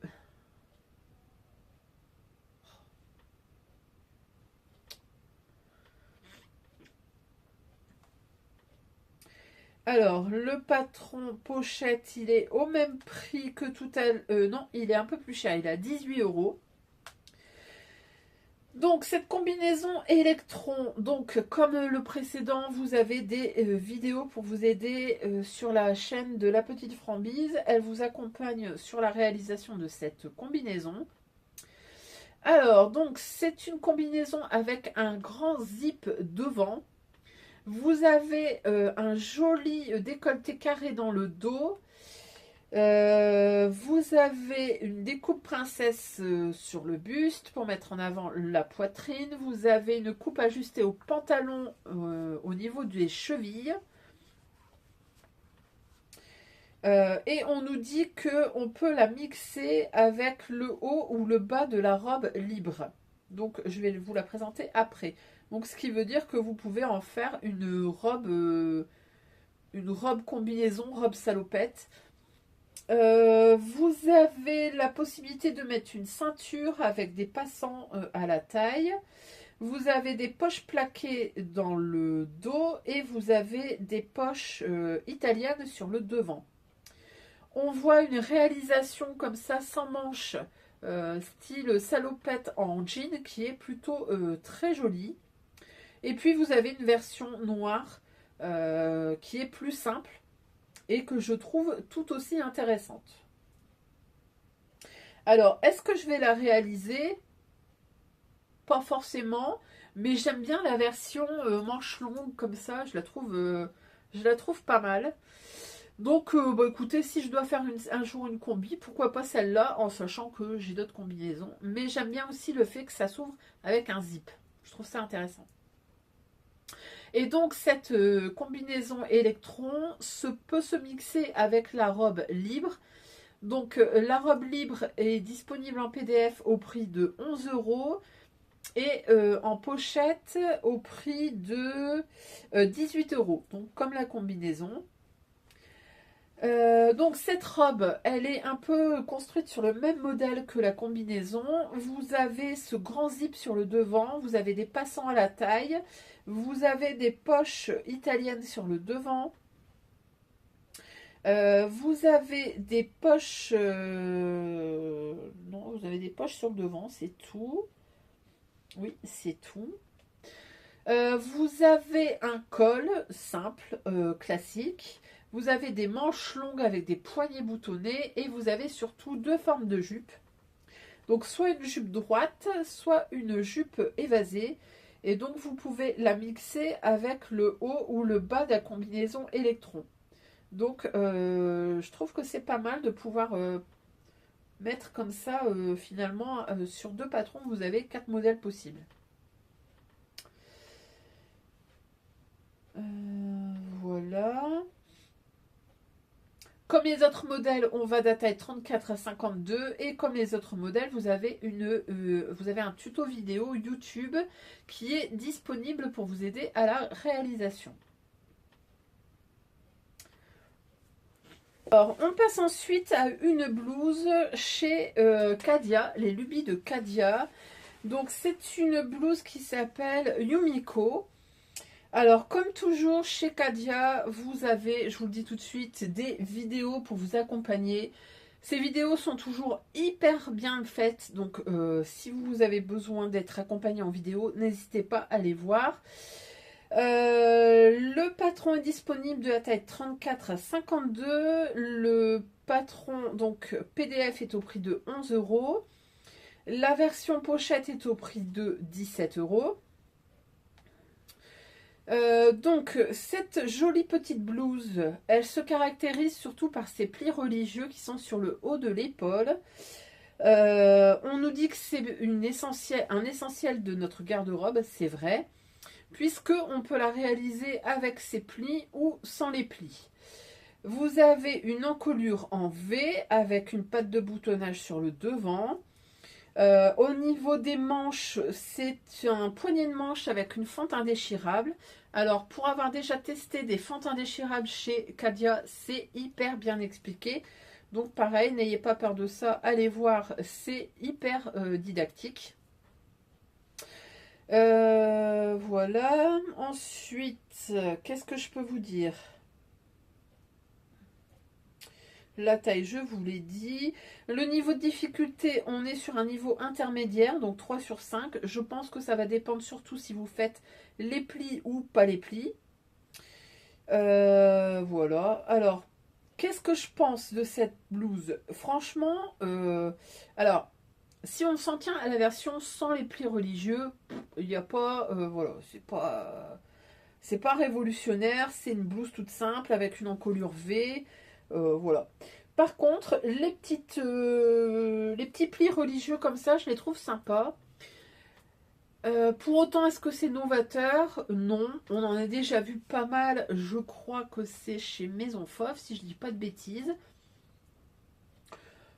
Alors, le patron pochette, il est au même prix que tout à l'heure. Non, il est un peu plus cher, il est à 18 €. Donc, cette combinaison électron, donc comme le précédent, vous avez des vidéos pour vous aider sur la chaîne de La Petite Frambise. Elle vous accompagne sur la réalisation de cette combinaison. Alors, donc, c'est une combinaison avec un grand zip devant. Vous avez un joli décolleté carré dans le dos. Vous avez une découpe princesse sur le buste pour mettre en avant la poitrine. Vous avez une coupe ajustée au pantalon au niveau des chevilles. Et on nous dit qu'on peut la mixer avec le haut ou le bas de la robe libre. Donc je vais vous la présenter après. Donc ce qui veut dire que vous pouvez en faire une robe combinaison, robe salopette. Vous avez la possibilité de mettre une ceinture avec des passants à la taille. Vous avez des poches plaquées dans le dos et vous avez des poches italiennes sur le devant. On voit une réalisation comme ça sans manches, style salopette en jean qui est plutôt très jolie. Et puis vous avez une version noire qui est plus simple et que je trouve tout aussi intéressante. Alors, est-ce que je vais la réaliser? Pas forcément, mais j'aime bien la version manche longue comme ça, je la trouve pas mal. Donc, bah, écoutez, si je dois faire un jour une combi, pourquoi pas celle-là, en sachant que j'ai d'autres combinaisons. Mais j'aime bien aussi le fait que ça s'ouvre avec un zip. Je trouve ça intéressant. Et donc, cette combinaison électron peut se mixer avec la robe libre. Donc, la robe libre est disponible en PDF au prix de 11 € et en pochette au prix de 18 €. Donc, comme la combinaison. Donc cette robe, elle est un peu construite sur le même modèle que la combinaison. Vous avez ce grand zip sur le devant, vous avez des passants à la taille, vous avez des poches italiennes sur le devant. Vous avez des poches... non, vous avez des poches sur le devant, c'est tout. Oui, c'est tout. Vous avez un col simple, classique. Vous avez des manches longues avec des poignets boutonnés. Et vous avez surtout deux formes de jupe. Donc soit une jupe droite, soit une jupe évasée. Et donc vous pouvez la mixer avec le haut ou le bas de la combinaison électron. Donc je trouve que c'est pas mal de pouvoir mettre comme ça finalement sur deux patrons, vous avez 4 modèles possibles. Voilà. Comme les autres modèles, on va de la taille 34 à 52 et comme les autres modèles, vous avez un tuto vidéo YouTube qui est disponible pour vous aider à la réalisation. Alors, on passe ensuite à une blouse chez Cadia, les lubies de Cadia. Donc, c'est une blouse qui s'appelle Yumiko. Alors, comme toujours chez Cadia, vous avez, je vous le dis tout de suite, des vidéos pour vous accompagner. Ces vidéos sont toujours hyper bien faites, donc si vous avez besoin d'être accompagné en vidéo, n'hésitez pas à les voir. Le patron est disponible de la taille 34 à 52. Le patron, donc PDF, est au prix de 11 €. La version pochette est au prix de 17 €. Donc cette jolie petite blouse, elle se caractérise surtout par ses plis religieux qui sont sur le haut de l'épaule. On nous dit que c'est un essentiel de notre garde-robe, c'est vrai, puisque on peut la réaliser avec ses plis ou sans les plis. Vous avez une encolure en V avec une patte de boutonnage sur le devant. Au niveau des manches, c'est un poignet de manche avec une fente indéchirable. Alors, pour avoir déjà testé des fentes indéchirables chez Cadia, c'est hyper bien expliqué. Donc, pareil, n'ayez pas peur de ça. Allez voir, c'est hyper didactique. Voilà. Ensuite, qu'est-ce que je peux vous dire ? La taille, je vous l'ai dit. Le niveau de difficulté, on est sur un niveau intermédiaire, donc 3 sur 5. Je pense que ça va dépendre surtout si vous faites les plis ou pas les plis. Voilà. Alors, qu'est-ce que je pense de cette blouse? Franchement, alors, si on s'en tient à la version sans les plis religieux, il n'y a pas... voilà, c'est pas révolutionnaire. C'est une blouse toute simple avec une encolure V. Voilà. Par contre, les petits plis religieux comme ça, je les trouve sympas. Pour autant, est-ce que c'est novateur? Non. On en a déjà vu pas mal. Je crois que c'est chez Maison Fauve, si je dis pas de bêtises.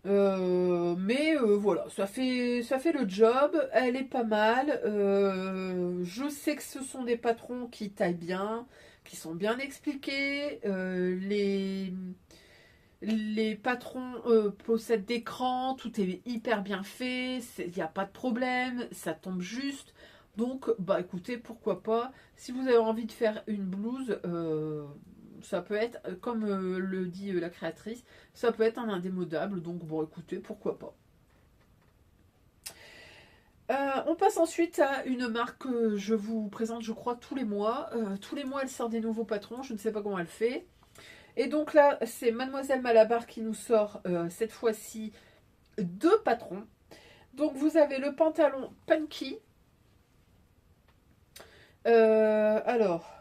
Mais voilà, ça fait le job. Elle est pas mal. Je sais que ce sont des patrons qui taillent bien, qui sont bien expliqués. Les patrons possèdent d'écran, tout est hyper bien fait, il n'y a pas de problème, ça tombe juste. Donc, bah écoutez, pourquoi pas. Si vous avez envie de faire une blouse, ça peut être, comme le dit la créatrice, ça peut être un indémodable. Donc, bon, écoutez, pourquoi pas. On passe ensuite à une marque que je vous présente, je crois, tous les mois. Tous les mois, elle sort des nouveaux patrons, je ne sais pas comment elle fait. Et donc là, c'est Mademoiselle Malabar qui nous sort cette fois-ci deux patrons. Donc vous avez le pantalon Punky. Alors,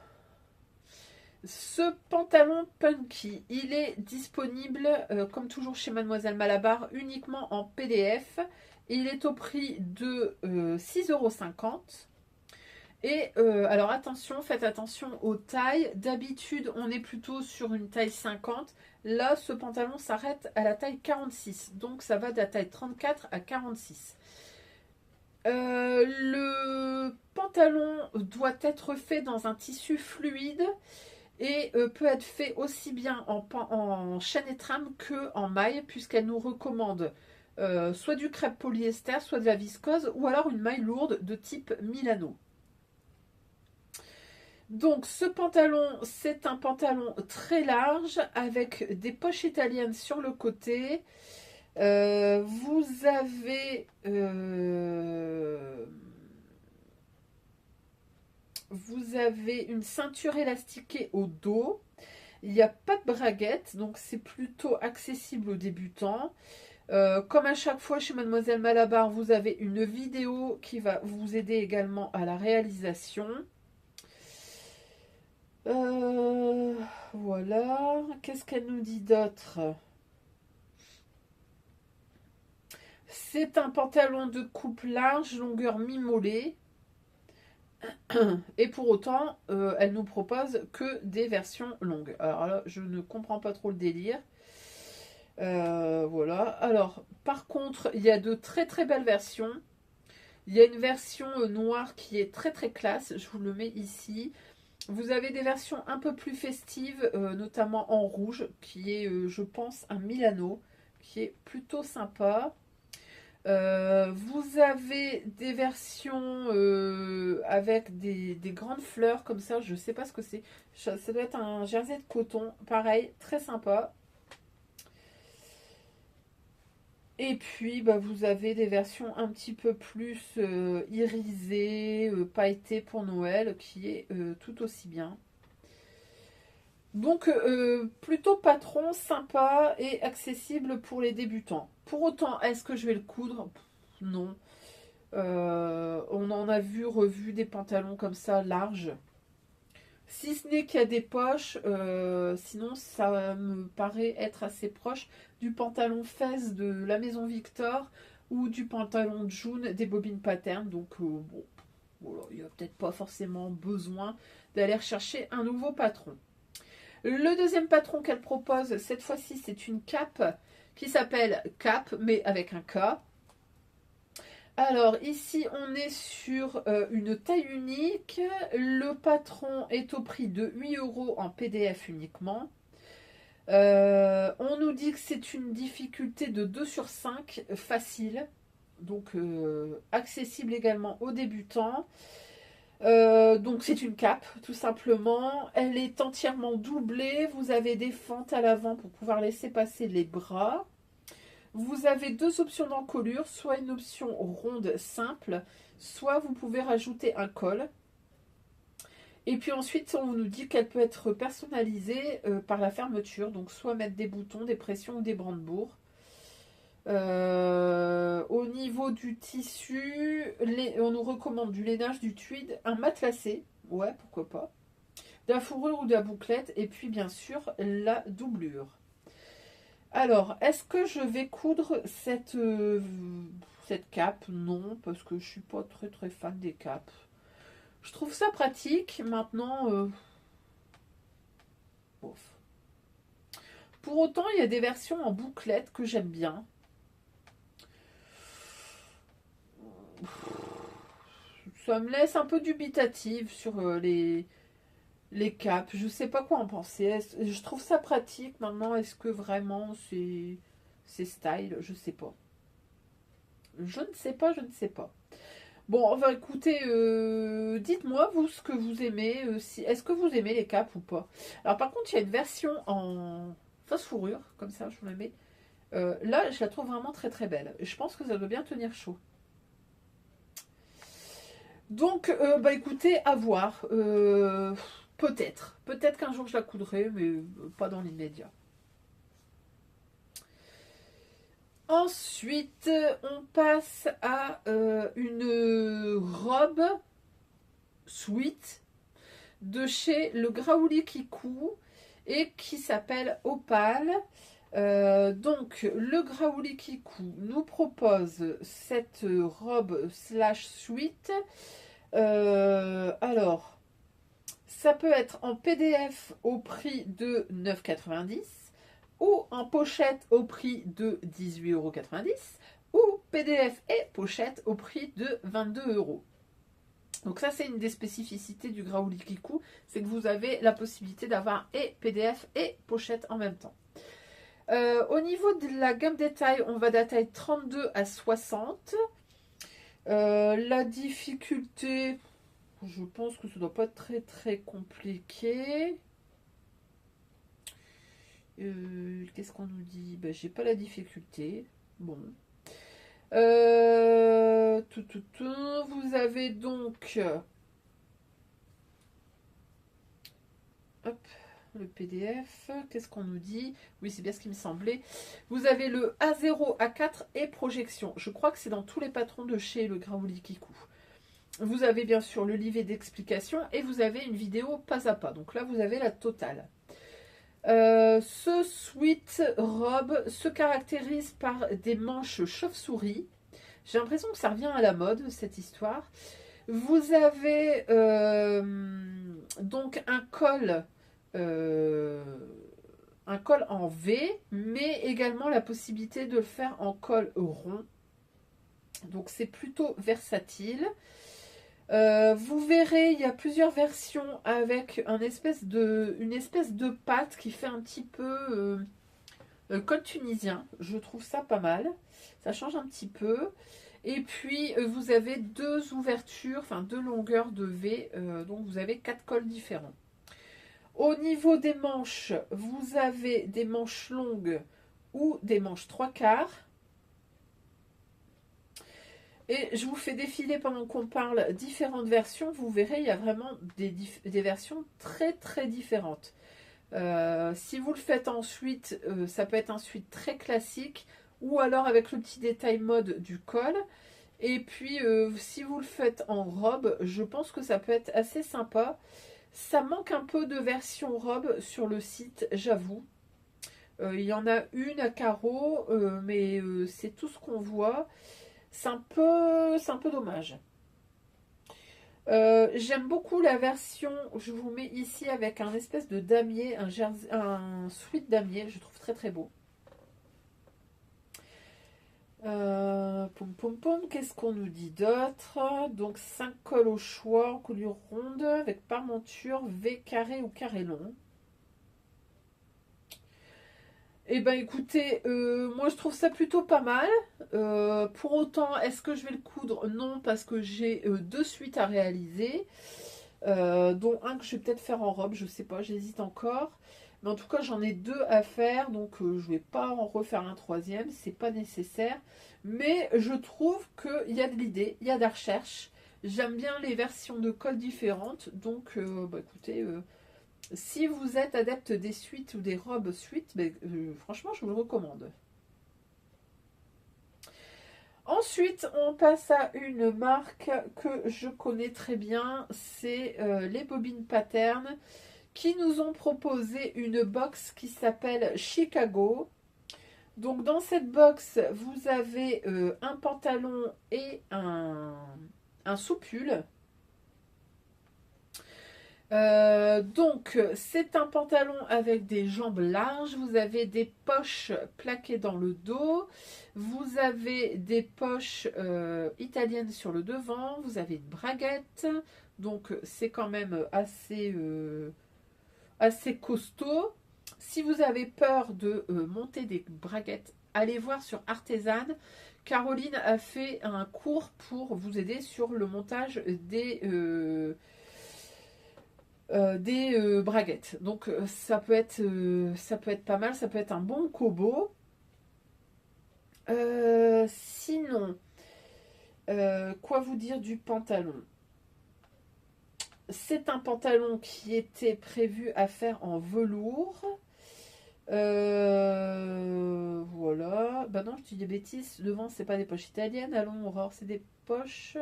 ce pantalon Punky, il est disponible, comme toujours chez Mademoiselle Malabar, uniquement en PDF. Il est au prix de 6,50 €. Et alors attention, faites attention aux tailles. D'habitude, on est plutôt sur une taille 50. Là, ce pantalon s'arrête à la taille 46. Donc, ça va de la taille 34 à 46. Le pantalon doit être fait dans un tissu fluide et peut être fait aussi bien en chaîne et trame qu'en maille, puisqu'elle nous recommande soit du crêpe polyester, soit de la viscose, ou alors une maille lourde de type Milano. Donc ce pantalon, c'est un pantalon très large avec des poches italiennes sur le côté. Vous avez une ceinture élastiquée au dos. Il n'y a pas de braguette, donc c'est plutôt accessible aux débutants. Comme à chaque fois chez Mademoiselle Malabar, vous avez une vidéo qui va vous aider également à la réalisation. Voilà. Qu'est-ce qu'elle nous dit d'autre? C'est un pantalon de coupe large, longueur mi-mollet. Et pour autant, elle nous propose que des versions longues. Alors là, je ne comprends pas trop le délire. Voilà. Alors, par contre, il y a de très très belles versions. Il y a une version noire qui est très très classe. Je vous le mets ici. Vous avez des versions un peu plus festives, notamment en rouge, qui est, je pense, un Milano, qui est plutôt sympa. Vous avez des versions avec des grandes fleurs comme ça, je sais pas ce que c'est. Ça doit être un jersey de coton, pareil, très sympa. Et puis bah, vous avez des versions un petit peu plus irisées, pailletées pour Noël, qui est tout aussi bien. Donc plutôt patron sympa et accessible pour les débutants. Pour autant, est-ce que je vais le coudre? Non. On en a revu des pantalons comme ça larges. Si ce n'est qu'il y a des poches, sinon ça me paraît être assez proche du pantalon fesse de la Maison Victor ou du pantalon June des Bobines Pattern. Donc bon, voilà, il n'y a peut-être pas forcément besoin d'aller chercher un nouveau patron. Le deuxième patron qu'elle propose, cette fois-ci, c'est une cape qui s'appelle Cap, mais avec un K. Alors, ici, on est sur une taille unique. Le patron est au prix de 8 € en PDF uniquement. On nous dit que c'est une difficulté de 2 sur 5, facile. Donc, accessible également aux débutants. Donc c'est une cape tout simplement, elle est entièrement doublée, vous avez des fentes à l'avant pour pouvoir laisser passer les bras. Vous avez deux options d'encolure, soit une option ronde simple, soit vous pouvez rajouter un col. Et puis ensuite on nous dit qu'elle peut être personnalisée par la fermeture, donc soit mettre des boutons, des pressions ou des brandebourgs. Au niveau du tissu, on nous recommande du lainage, du tweed, un matelassé, ouais, pourquoi pas, de la fourrure ou de la bouclette, et puis bien sûr la doublure. Alors, est-ce que je vais coudre cette cape? Non, parce que je suis pas très très fan des capes. Je trouve ça pratique, maintenant, bof. Pour autant, il y a des versions en bouclette que j'aime bien. Ça me laisse un peu dubitative sur les capes. Je sais pas quoi en penser. Je trouve ça pratique maintenant. Est-ce que vraiment c'est style? Je sais pas. Je ne sais pas, je ne sais pas. Bon, on va écouter. Dites-moi vous ce que vous aimez. Est-ce que vous aimez les capes ou pas? Alors par contre, il y a une version en fausse fourrure, comme ça, je vous la mets. Là, je la trouve vraiment très très belle. Je pense que ça doit bien tenir chaud. Donc, bah écoutez, à voir. Peut-être. Peut-être qu'un jour je la coudrai, mais pas dans l'immédiat. Ensuite, on passe à une robe sweat de chez le Graouli Kikou et qui s'appelle Opale. Donc, le Graouli Kikou nous propose cette robe slash sweat. Alors, ça peut être en PDF au prix de 9,90 € ou en pochette au prix de 18,90 € ou PDF et pochette au prix de 22 €. Donc ça, c'est une des spécificités du Graouli Kikou, c'est que vous avez la possibilité d'avoir et PDF et pochette en même temps. Au niveau de la gamme des tailles, on va de la taille 32 à 60. La difficulté, je pense que ça doit pas être très très compliqué. Qu'est-ce qu'on nous dit? Ben, j'ai pas la difficulté. Bon. Vous avez donc hop, le PDF. Qu'est-ce qu'on nous dit? Oui, c'est bien ce qui me semblait. Vous avez le A0, A4 et projection. Je crois que c'est dans tous les patrons de chez le Graouli Kikou. Vous avez bien sûr le livret d'explication et vous avez une vidéo pas à pas. Donc là, vous avez la totale. Ce sweat robe se caractérise par des manches chauve-souris. J'ai l'impression que ça revient à la mode, cette histoire. Vous avez donc un col en V, mais également la possibilité de le faire en col rond. Donc c'est plutôt versatile. Vous verrez, il y a plusieurs versions avec une espèce de pâte qui fait un petit peu col tunisien. Je trouve ça pas mal. Ça change un petit peu. Et puis, vous avez deux ouvertures, enfin deux longueurs de V. Donc, vous avez 4 cols différents. Au niveau des manches, vous avez des manches longues ou des manches 3/4. Et je vous fais défiler pendant qu'on parle différentes versions. Vous verrez, il y a vraiment des versions très très différentes. Si vous le faites en suite, ça peut être un suite très classique ou alors avec le petit détail mode du col. Et puis, si vous le faites en robe, je pense que ça peut être assez sympa. Ça manque un peu de version robe sur le site, j'avoue. Il y en a une à carreaux, mais c'est tout ce qu'on voit. C'est un peu dommage. J'aime beaucoup la version, je vous mets ici avec un espèce de damier, un sweat damier, je trouve très très beau. Qu'est-ce qu'on nous dit d'autre? Donc 5 cols au choix, en colure ronde, avec parmenture, V carré ou carré long. Eh ben écoutez, moi je trouve ça plutôt pas mal. Pour autant, est-ce que je vais le coudre? Non, parce que j'ai 2 suites à réaliser. Dont un que je vais peut-être faire en robe, je sais pas, j'hésite encore. Mais en tout cas, j'en ai 2 à faire, donc je vais pas en refaire un troisième, c'est pas nécessaire. Mais je trouve qu'il y a de l'idée, il y a de la recherche. J'aime bien les versions de cols différentes, donc bah, écoutez, si vous êtes adepte des suites ou des robes suites, ben, franchement, je vous le recommande. Ensuite, on passe à une marque que je connais très bien, c'est les Bobines Pattern, qui nous ont proposé une box qui s'appelle Chicago. Donc dans cette box, vous avez un pantalon et un sous-pull. Donc c'est un pantalon avec des jambes larges, vous avez des poches plaquées dans le dos, vous avez des poches italiennes sur le devant, vous avez une braguette, donc c'est quand même assez costaud. Si vous avez peur de monter des braguettes, allez voir sur Artisan. Caroline a fait un cours pour vous aider sur le montage des braguettes. Donc ça peut être pas mal, ça peut être un bon combo. Sinon, quoi vous dire du pantalon? C'est un pantalon qui était prévu à faire en velours. Voilà. Bah non, je dis des bêtises. Devant, c'est pas des poches italiennes. Allons, Aurore, c'est des poches.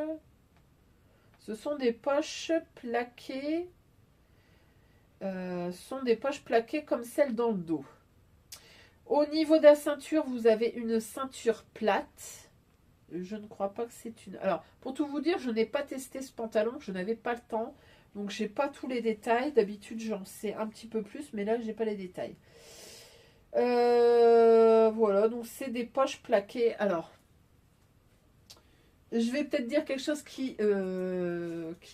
Ce sont des poches plaquées. Sont des poches plaquées comme celles dans le dos. Au niveau de la ceinture, vous avez une ceinture plate. Je ne crois pas que c'est une... Alors, pour tout vous dire, je n'ai pas testé ce pantalon, je n'avais pas le temps. Donc, j'ai pas tous les détails. D'habitude, j'en sais un petit peu plus, mais là, j'ai pas les détails. Voilà, donc c'est des poches plaquées. Alors, je vais peut-être dire quelque chose qui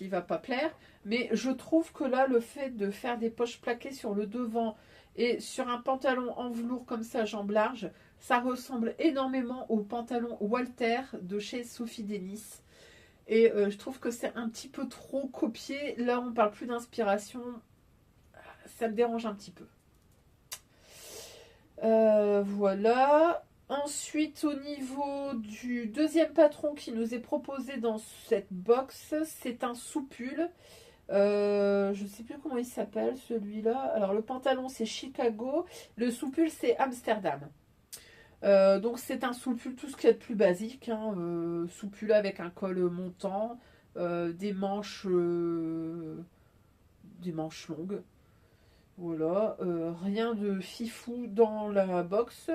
va pas plaire, mais je trouve que là, le fait de faire des poches plaquées sur le devant et sur un pantalon en velours comme ça, jambes larges, ça ressemble énormément au pantalon Walter de chez Sophie Denis. Et je trouve que c'est un petit peu trop copié. Là, on parle plus d'inspiration. Ça me dérange un petit peu. Voilà. Ensuite, au niveau du deuxième patron qui nous est proposé dans cette box, c'est un soupule. Je ne sais plus comment il s'appelle celui-là. Alors le pantalon c'est Chicago, le soupule c'est Amsterdam. Donc c'est un soupule, tout ce qui est de plus basique, hein, soupule avec un col montant, des manches longues. Voilà, rien de fifou dans la box.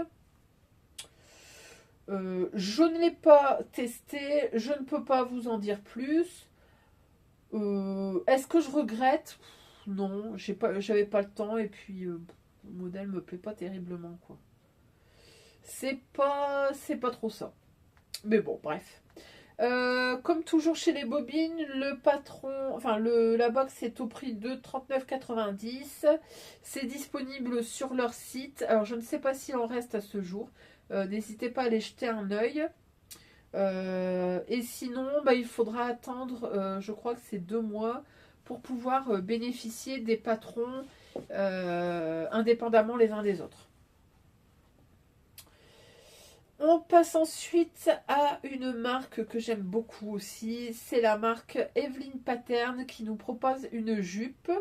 Je ne l'ai pas testé, je ne peux pas vous en dire plus. Est-ce que je regrette? Non, j'avais pas le temps et puis le modèle me plaît pas terriblement quoi. C'est pas trop ça. Mais bon, bref. Comme toujours chez les bobines, le patron, enfin la box est au prix de 39,90. C'est disponible sur leur site. Alors je ne sais pas s'il en reste à ce jour. N'hésitez pas à aller jeter un œil. Et sinon, bah, il faudra attendre, je crois que c'est 2 mois, pour pouvoir bénéficier des patrons indépendamment les uns des autres. On passe ensuite à une marque que j'aime beaucoup aussi. C'est la marque Evelyn Pattern qui nous propose une jupe.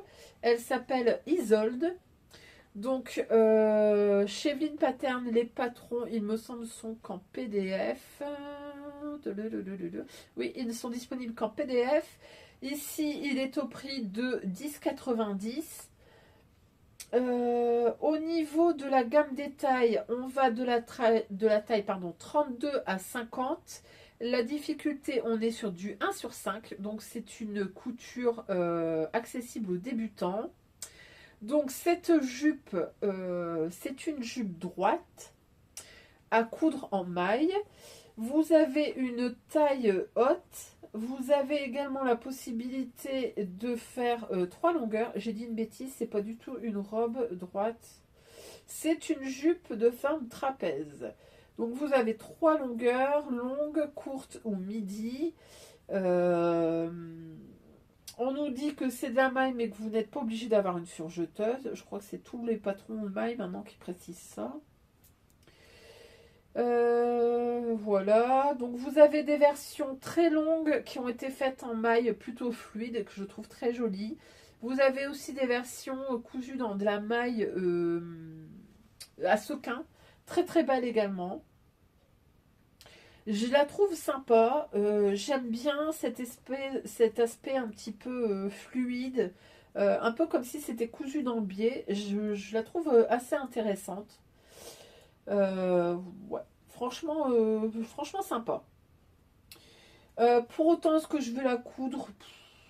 Elle s'appelle Isolde. Donc, chez Evelyn Pattern, les patrons, il me semble, sont qu'en PDF. Oui, ils ne sont disponibles qu'en PDF. Ici, il est au prix de 10,90. Au niveau de la gamme des tailles, on va de la taille 32 à 50. La difficulté, on est sur du 1/5. Donc, c'est une couture accessible aux débutants. Donc, cette jupe, c'est une jupe droite à coudre en maille. Vous avez une taille haute. Vous avez également la possibilité de faire 3 longueurs. J'ai dit une bêtise, c'est pas du tout une robe droite. C'est une jupe de forme trapèze. Donc vous avez 3 longueurs, longue, courte ou midi. On nous dit que c'est de la maille, mais que vous n'êtes pas obligé d'avoir une surjeteuse. Je crois que c'est tous les patrons de maille maintenant qui précisent ça. Voilà, donc vous avez des versions très longues qui ont été faites en maille plutôt fluide et que je trouve très jolies. Vous avez aussi des versions cousues dans de la maille à sequin, très très belle également. Je la trouve sympa, j'aime bien cet aspect un petit peu fluide, un peu comme si c'était cousu dans le biais. Je la trouve assez intéressante. Ouais, franchement, franchement sympa. Pour autant, est-ce que je vais la coudre?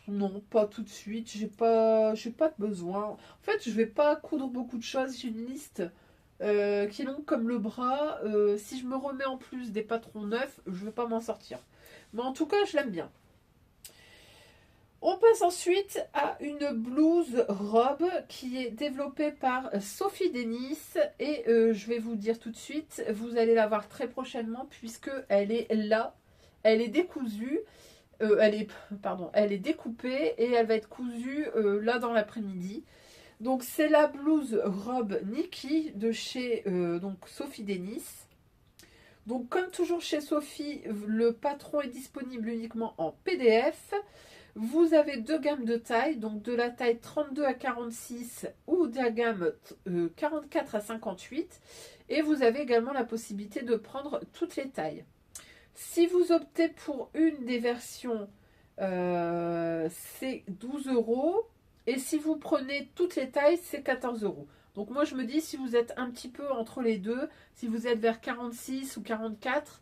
Non, pas tout de suite. J'ai pas de besoin. En fait, je vais pas coudre beaucoup de choses. J'ai une liste qui est longue comme le bras. Si je me remets en plus des patrons neufs, je vais pas m'en sortir. Mais en tout cas, je l'aime bien. On passe ensuite à une blouse robe qui est développée par Sophie Denis et je vais vous dire tout de suite, vous allez la voir très prochainement puisque elle est là, elle est décousue, elle est découpée et elle va être cousue là dans l'après-midi. Donc c'est la blouse robe Nikki de chez donc Sophie Denis. Donc comme toujours chez Sophie, le patron est disponible uniquement en PDF. Vous avez 2 gammes de taille, donc de la taille 32 à 46 ou de la gamme 44 à 58. Et vous avez également la possibilité de prendre toutes les tailles. Si vous optez pour une des versions, c'est 12 €. Et si vous prenez toutes les tailles, c'est 14 €. Donc moi je me dis, si vous êtes un petit peu entre les deux, si vous êtes vers 46 ou 44,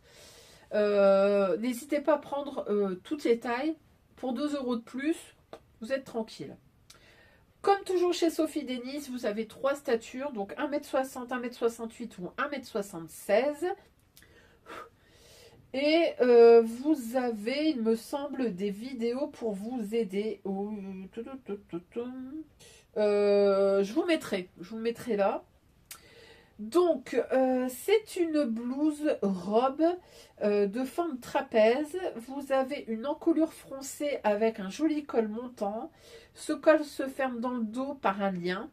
n'hésitez pas à prendre toutes les tailles. Pour 2 € de plus, vous êtes tranquille. Comme toujours chez Sophie Denis, vous avez 3 statures, donc 1m60, 1m68 ou 1m76. Et vous avez, il me semble, des vidéos pour vous aider. Je vous mettrai là. Donc, c'est une blouse robe de forme trapèze. Vous avez une encolure froncée avec un joli col montant. Ce col se ferme dans le dos par un lien.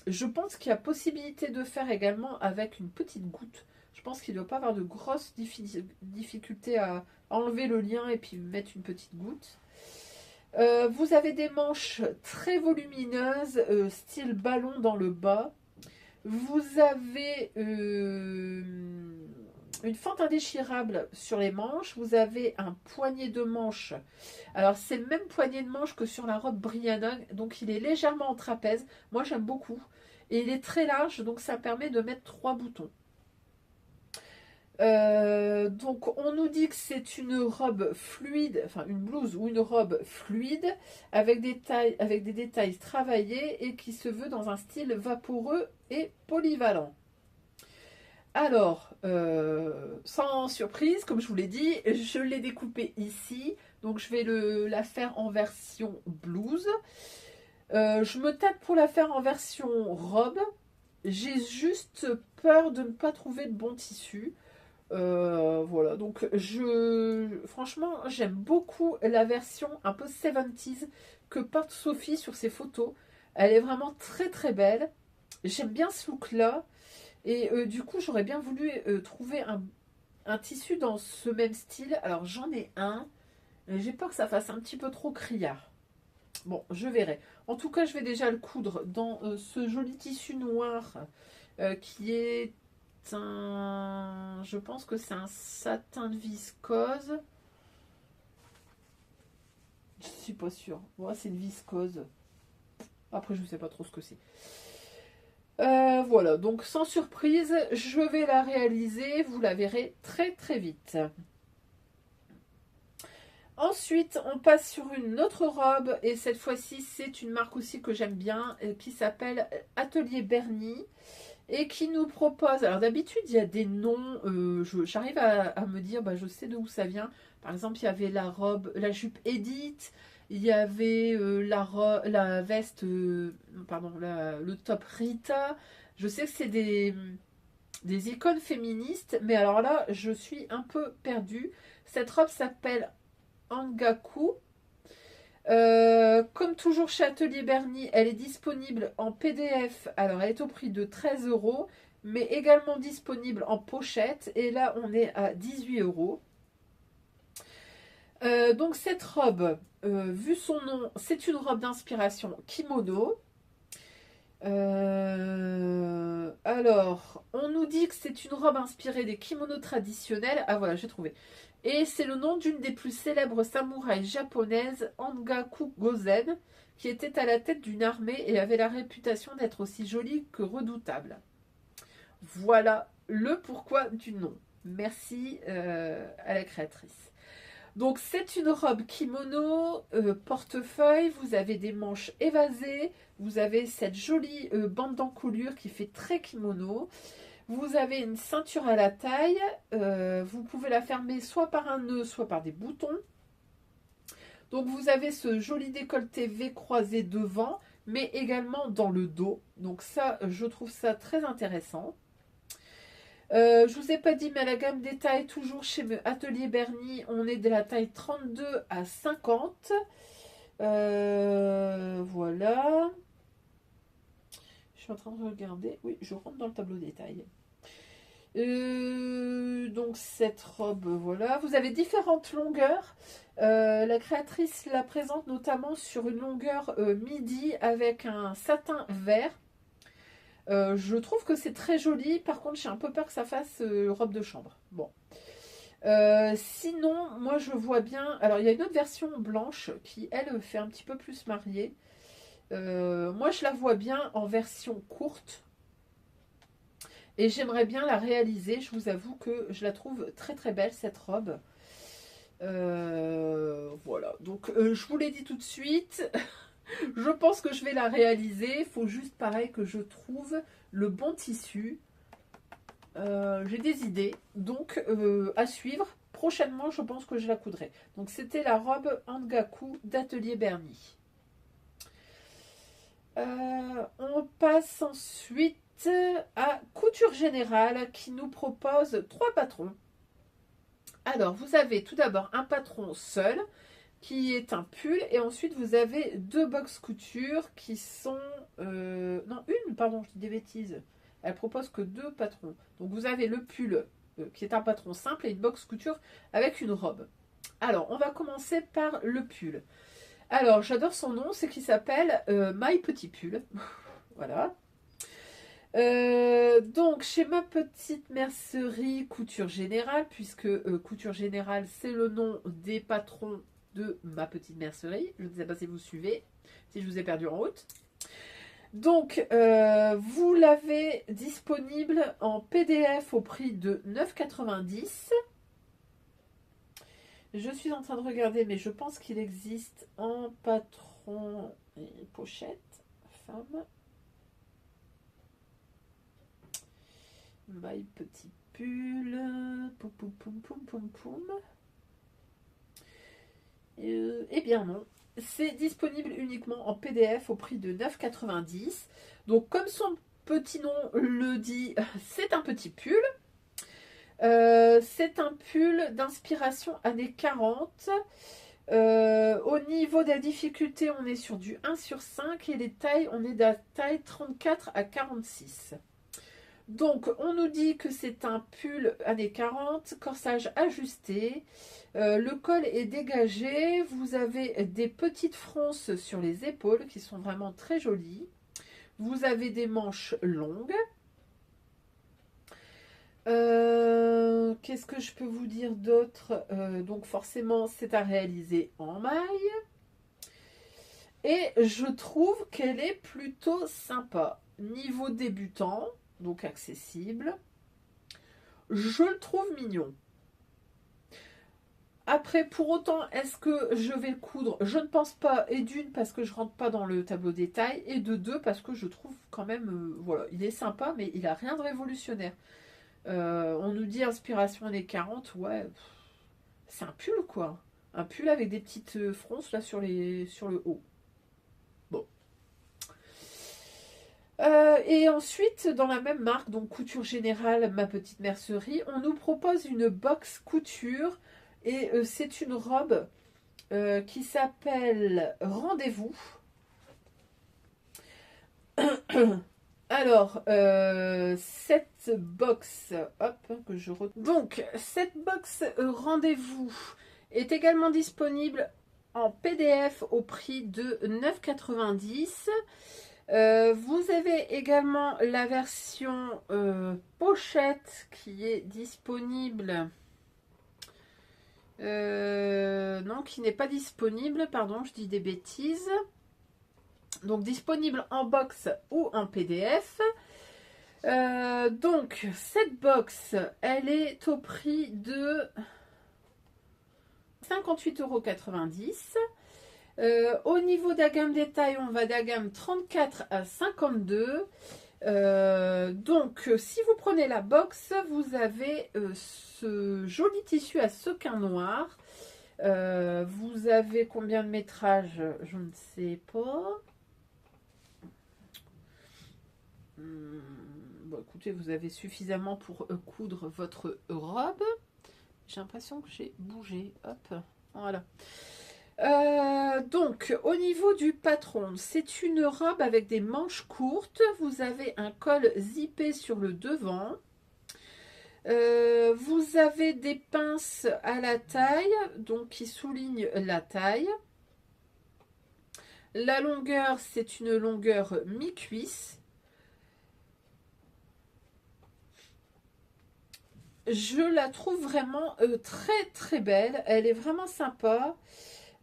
Je pense qu'il y a possibilité de faire également avec une petite goutte. Je pense qu'il ne doit pas avoir de grosses difficultés à enlever le lien et puis mettre une petite goutte. Vous avez des manches très volumineuses, style ballon dans le bas. Vous avez une fente indéchirable sur les manches. Vous avez un poignet de manche. Alors, c'est le même poignet de manche que sur la robe Brianna. Donc, il est légèrement en trapèze. Moi, j'aime beaucoup. Et il est très large, donc ça permet de mettre 3 boutons. Donc on nous dit que c'est une robe fluide, enfin une blouse ou une robe fluide avec des détails travaillés et qui se veut dans un style vaporeux et polyvalent. Alors, sans surprise, comme je vous l'ai dit, je l'ai découpée ici, donc je vais la faire en version blouse. Je me tâte pour la faire en version robe. J'ai juste peur de ne pas trouver de bon tissu. Voilà, donc franchement, j'aime beaucoup la version un peu 70s que porte Sophie sur ses photos. Elle est vraiment très très belle. J'aime bien ce look-là. Et du coup, j'aurais bien voulu trouver un tissu dans ce même style. Alors, j'en ai un. Mais j'ai peur que ça fasse un petit peu trop criard. Bon, je verrai. En tout cas, je vais déjà le coudre dans ce joli tissu noir qui est je pense que c'est un satin de viscose. Je suis pas sûre. Moi, c'est une viscose. Après, je ne sais pas trop ce que c'est. Voilà, donc sans surprise, je vais la réaliser. Vous la verrez très très vite. Ensuite, on passe sur une autre robe. Et cette fois-ci, c'est une marque aussi que j'aime bien. Qui s'appelle Atelier Bernie. Et qui nous propose, alors d'habitude il y a des noms, j'arrive à me dire, bah, je sais d'où ça vient. Par exemple, il y avait la jupe Edith, il y avait la veste, pardon, le top Rita. Je sais que c'est des icônes féministes, mais alors là, je suis un peu perdue. Cette robe s'appelle Angaku. Comme toujours chez Atelier Bernie, elle est disponible en PDF. Alors, elle est au prix de 13 €, mais également disponible en pochette. Et là, on est à 18 €. Donc, cette robe, vu son nom, c'est une robe d'inspiration kimono. Alors, on nous dit que c'est une robe inspirée des kimonos traditionnels. Ah voilà, j'ai trouvé. Et c'est le nom d'une des plus célèbres samouraïs japonaises, Angaku Gozen, qui était à la tête d'une armée et avait la réputation d'être aussi jolie que redoutable. Voilà le pourquoi du nom. Merci à la créatrice. Donc c'est une robe kimono, portefeuille, vous avez des manches évasées, vous avez cette jolie bande d'encolure qui fait très kimono. Vous avez une ceinture à la taille, vous pouvez la fermer soit par un nœud, soit par des boutons. Donc vous avez ce joli décolleté V croisé devant, mais également dans le dos. Donc ça, je trouve ça très intéressant. Je vous ai pas dit, mais à la gamme des tailles, toujours chez Atelier Bernie, on est de la taille 32 à 50. Voilà. Je suis en train de regarder. Oui, je rentre dans le tableau détail. Donc cette robe, voilà. Vous avez différentes longueurs. La créatrice la présente notamment sur une longueur midi avec un satin vert. Je trouve que c'est très joli. Par contre, j'ai un peu peur que ça fasse robe de chambre. Bon. Sinon, moi je vois bien. Alors, il y a une autre version blanche qui, elle, fait un petit peu plus mariée. Moi, je la vois bien en version courte. Et j'aimerais bien la réaliser. Je vous avoue que je la trouve très très belle, cette robe. Voilà. Donc, je vous l'ai dit tout de suite. Je pense que je vais la réaliser. Il faut juste, pareil, que je trouve le bon tissu. J'ai des idées. Donc, à suivre. Prochainement, je pense que je la coudrai. Donc, c'était la robe Angaku d'Atelier Bernie. On passe ensuite ensuite à Couture Générale qui nous propose 3 patrons. Alors, vous avez tout d'abord un patron seul qui est un pull et ensuite vous avez 2 box couture qui sont... non, une, pardon, je dis des bêtises. Elle propose que 2 patrons. Donc, vous avez le pull qui est un patron simple et une box couture avec une robe. Alors, on va commencer par le pull. Alors, j'adore son nom, c'est qu'il s'appelle My Petit Pull. Voilà. Donc, chez Ma Petite Mercerie Couture Générale, puisque Couture Générale, c'est le nom des patrons de Ma Petite Mercerie. Je ne sais pas si vous suivez, si je vous ai perdu en route. Donc, vous l'avez disponible en PDF au prix de 9,90 €. Je suis en train de regarder, mais je pense qu'il existe en patron et pochette femme. My Petit Pull. Poum, poum, poum, poum, poum, poum. Eh bien non. C'est disponible uniquement en PDF au prix de 9,90 €. Donc comme son petit nom le dit, c'est un petit pull. C'est un pull d'inspiration années 40. Au niveau de la difficulté, on est sur du 1/5 et les tailles, on est de la taille 34 à 46. Donc, on nous dit que c'est un pull années 40, corsage ajusté, le col est dégagé, vous avez des petites fronces sur les épaules qui sont vraiment très jolies, vous avez des manches longues. Qu'est-ce que je peux vous dire d'autre? Donc, forcément, c'est à réaliser en maille. Et je trouve qu'elle est plutôt sympa. Niveau débutant, donc accessible. Je le trouve mignon. Après, pour autant, est-ce que je vais le coudre? Je ne pense pas. Et d'une, parce que je rentre pas dans le tableau détail. Et de deux, parce que je trouve quand même... voilà, il est sympa, mais il n'a rien de révolutionnaire. On nous dit inspiration années 40. Ouais, c'est un pull, quoi. Un pull avec des petites fronces là sur le haut. Bon. Et ensuite, dans la même marque, donc Couture Générale, Ma Petite Mercerie, on nous propose une box couture et c'est une robe qui s'appelle Rendez-vous. Alors, cette box, hop, que je retrouve. Donc, cette box Rendez-vous est également disponible en PDF au prix de 9,90 €. Vous avez également la version pochette qui est disponible. Non, qui n'est pas disponible, pardon, je dis des bêtises. Donc disponible en box ou en PDF. Donc cette box, elle est au prix de 58,90 €. Au niveau de la gamme détail, on va de la gamme 34 à 52. Donc, si vous prenez la box, vous avez ce joli tissu à sequin noir. Vous avez combien de métrage? Je ne sais pas. Bon, écoutez, vous avez suffisamment pour coudre votre robe. J'ai l'impression que j'ai bougé. Hop, voilà. Donc, au niveau du patron, c'est une robe avec des manches courtes. Vous avez un col zippé sur le devant. Vous avez des pinces à la taille, donc qui soulignent la taille. La longueur, c'est une longueur mi-cuisse. Je la trouve vraiment très très belle. Elle est vraiment sympa.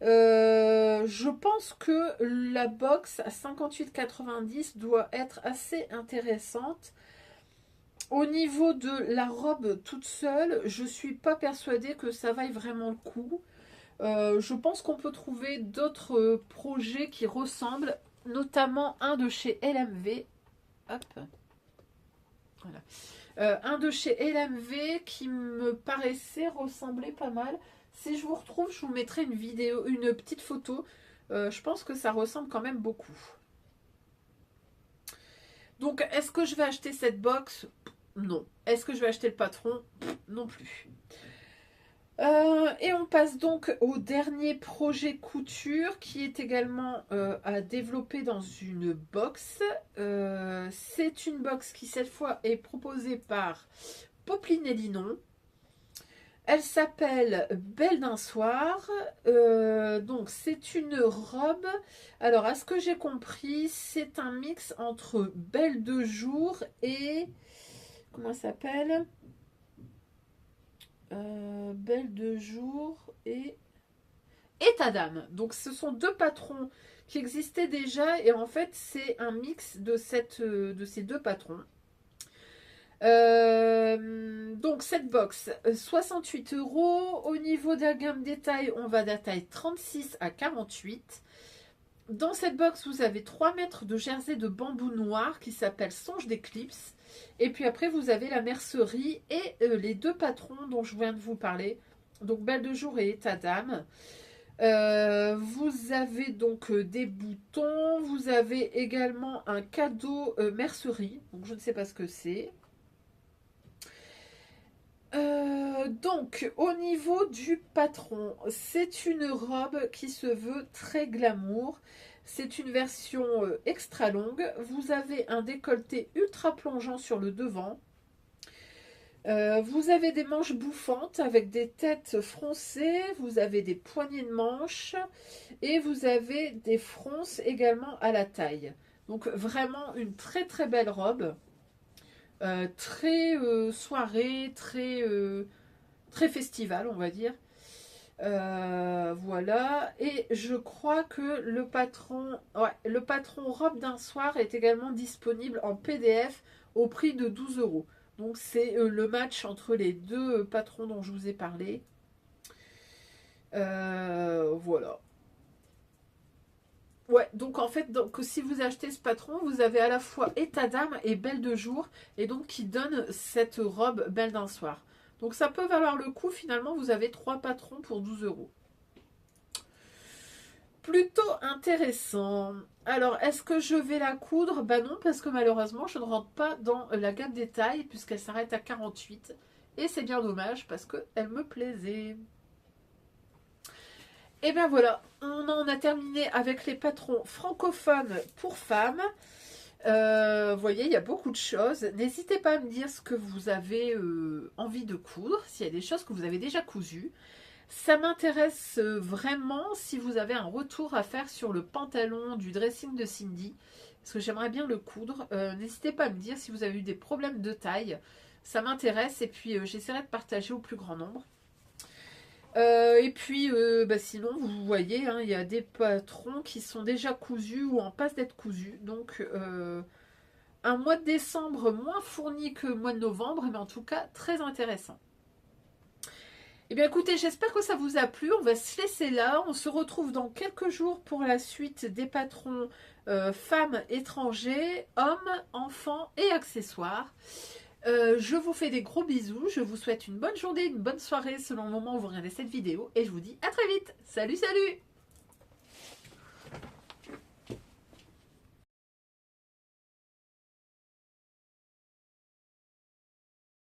Je pense que la box à 58,90 € doit être assez intéressante. Au niveau de la robe toute seule, je ne suis pas persuadée que ça vaille vraiment le coup. Je pense qu'on peut trouver d'autres projets qui ressemblent, notamment un de chez LMV. Hop. Voilà. Un de chez LMV qui me paraissait ressembler pas mal. Si je vous retrouve, je vous mettrai une vidéo, une petite photo. Je pense que ça ressemble quand même beaucoup. Donc, est-ce que je vais acheter cette box? Non. Est-ce que je vais acheter le patron? Non plus. Et on passe donc au dernier projet couture qui est également à développer dans une box. C'est une box qui cette fois est proposée par Popeline et Linon. Elle s'appelle Belle d'un soir. Donc c'est une robe. Alors à ce que j'ai compris, c'est un mix entre Belle de jour et... Comment elle s'appelle? Belle de jour et État d'âme. Donc ce sont deux patrons qui existaient déjà et en fait c'est un mix de ces deux patrons. Donc cette box 68 €. Au niveau de la gamme détail, on va de la taille 36 à 48. Dans cette box, vous avez 3 mètres de jersey de bambou noir qui s'appelle Songe d'éclipse. Et puis après, vous avez la mercerie et les deux patrons dont je viens de vous parler. Donc Belle de jour et État d'âme. Vous avez donc des boutons. Vous avez également un cadeau mercerie. Donc je ne sais pas ce que c'est. Donc au niveau du patron, c'est une robe qui se veut très glamour. C'est une version extra longue. Vous avez un décolleté ultra plongeant sur le devant. Vous avez des manches bouffantes avec des têtes froncées. Vous avez des poignées de manches. Et vous avez des fronces également à la taille. Donc vraiment une très très belle robe. Très soirée, très festival, on va dire. Voilà. Et je crois que le patron robe d'un soir est également disponible en PDF au prix de 12 €. Donc c'est le match entre les deux patrons dont je vous ai parlé. Voilà. Ouais, donc en fait, si vous achetez ce patron, vous avez à la fois État d'âme et Belle de jour, et donc qui donne cette robe Belle d'un soir. Donc ça peut valoir le coup, finalement, vous avez 3 patrons pour 12 €. Plutôt intéressant. Alors, est-ce que je vais la coudre? Bah non, parce que malheureusement, je ne rentre pas dans la gamme détail, puisqu'elle s'arrête à 48. Et c'est bien dommage, parce qu'elle me plaisait. Et bien voilà, on en a terminé avec les patrons francophones pour femmes. Vous voyez, il y a beaucoup de choses. N'hésitez pas à me dire ce que vous avez envie de coudre, s'il y a des choses que vous avez déjà cousues. Ça m'intéresse vraiment si vous avez un retour à faire sur le pantalon du dressing de Cindy, parce que j'aimerais bien le coudre. N'hésitez pas à me dire si vous avez eu des problèmes de taille. Ça m'intéresse et puis j'essaierai de partager au plus grand nombre. Et puis, sinon, vous voyez, hein, il y a des patrons qui sont déjà cousus ou en passe d'être cousus. Donc, un mois de décembre moins fourni que le mois de novembre, mais en tout cas, très intéressant. Eh bien, écoutez, j'espère que ça vous a plu. On va se laisser là. On se retrouve dans quelques jours pour la suite des patrons femmes, étrangers, hommes, enfants et accessoires. Je vous fais des gros bisous, je vous souhaite une bonne journée, une bonne soirée selon le moment où vous regardez cette vidéo et je vous dis à très vite. Salut, salut!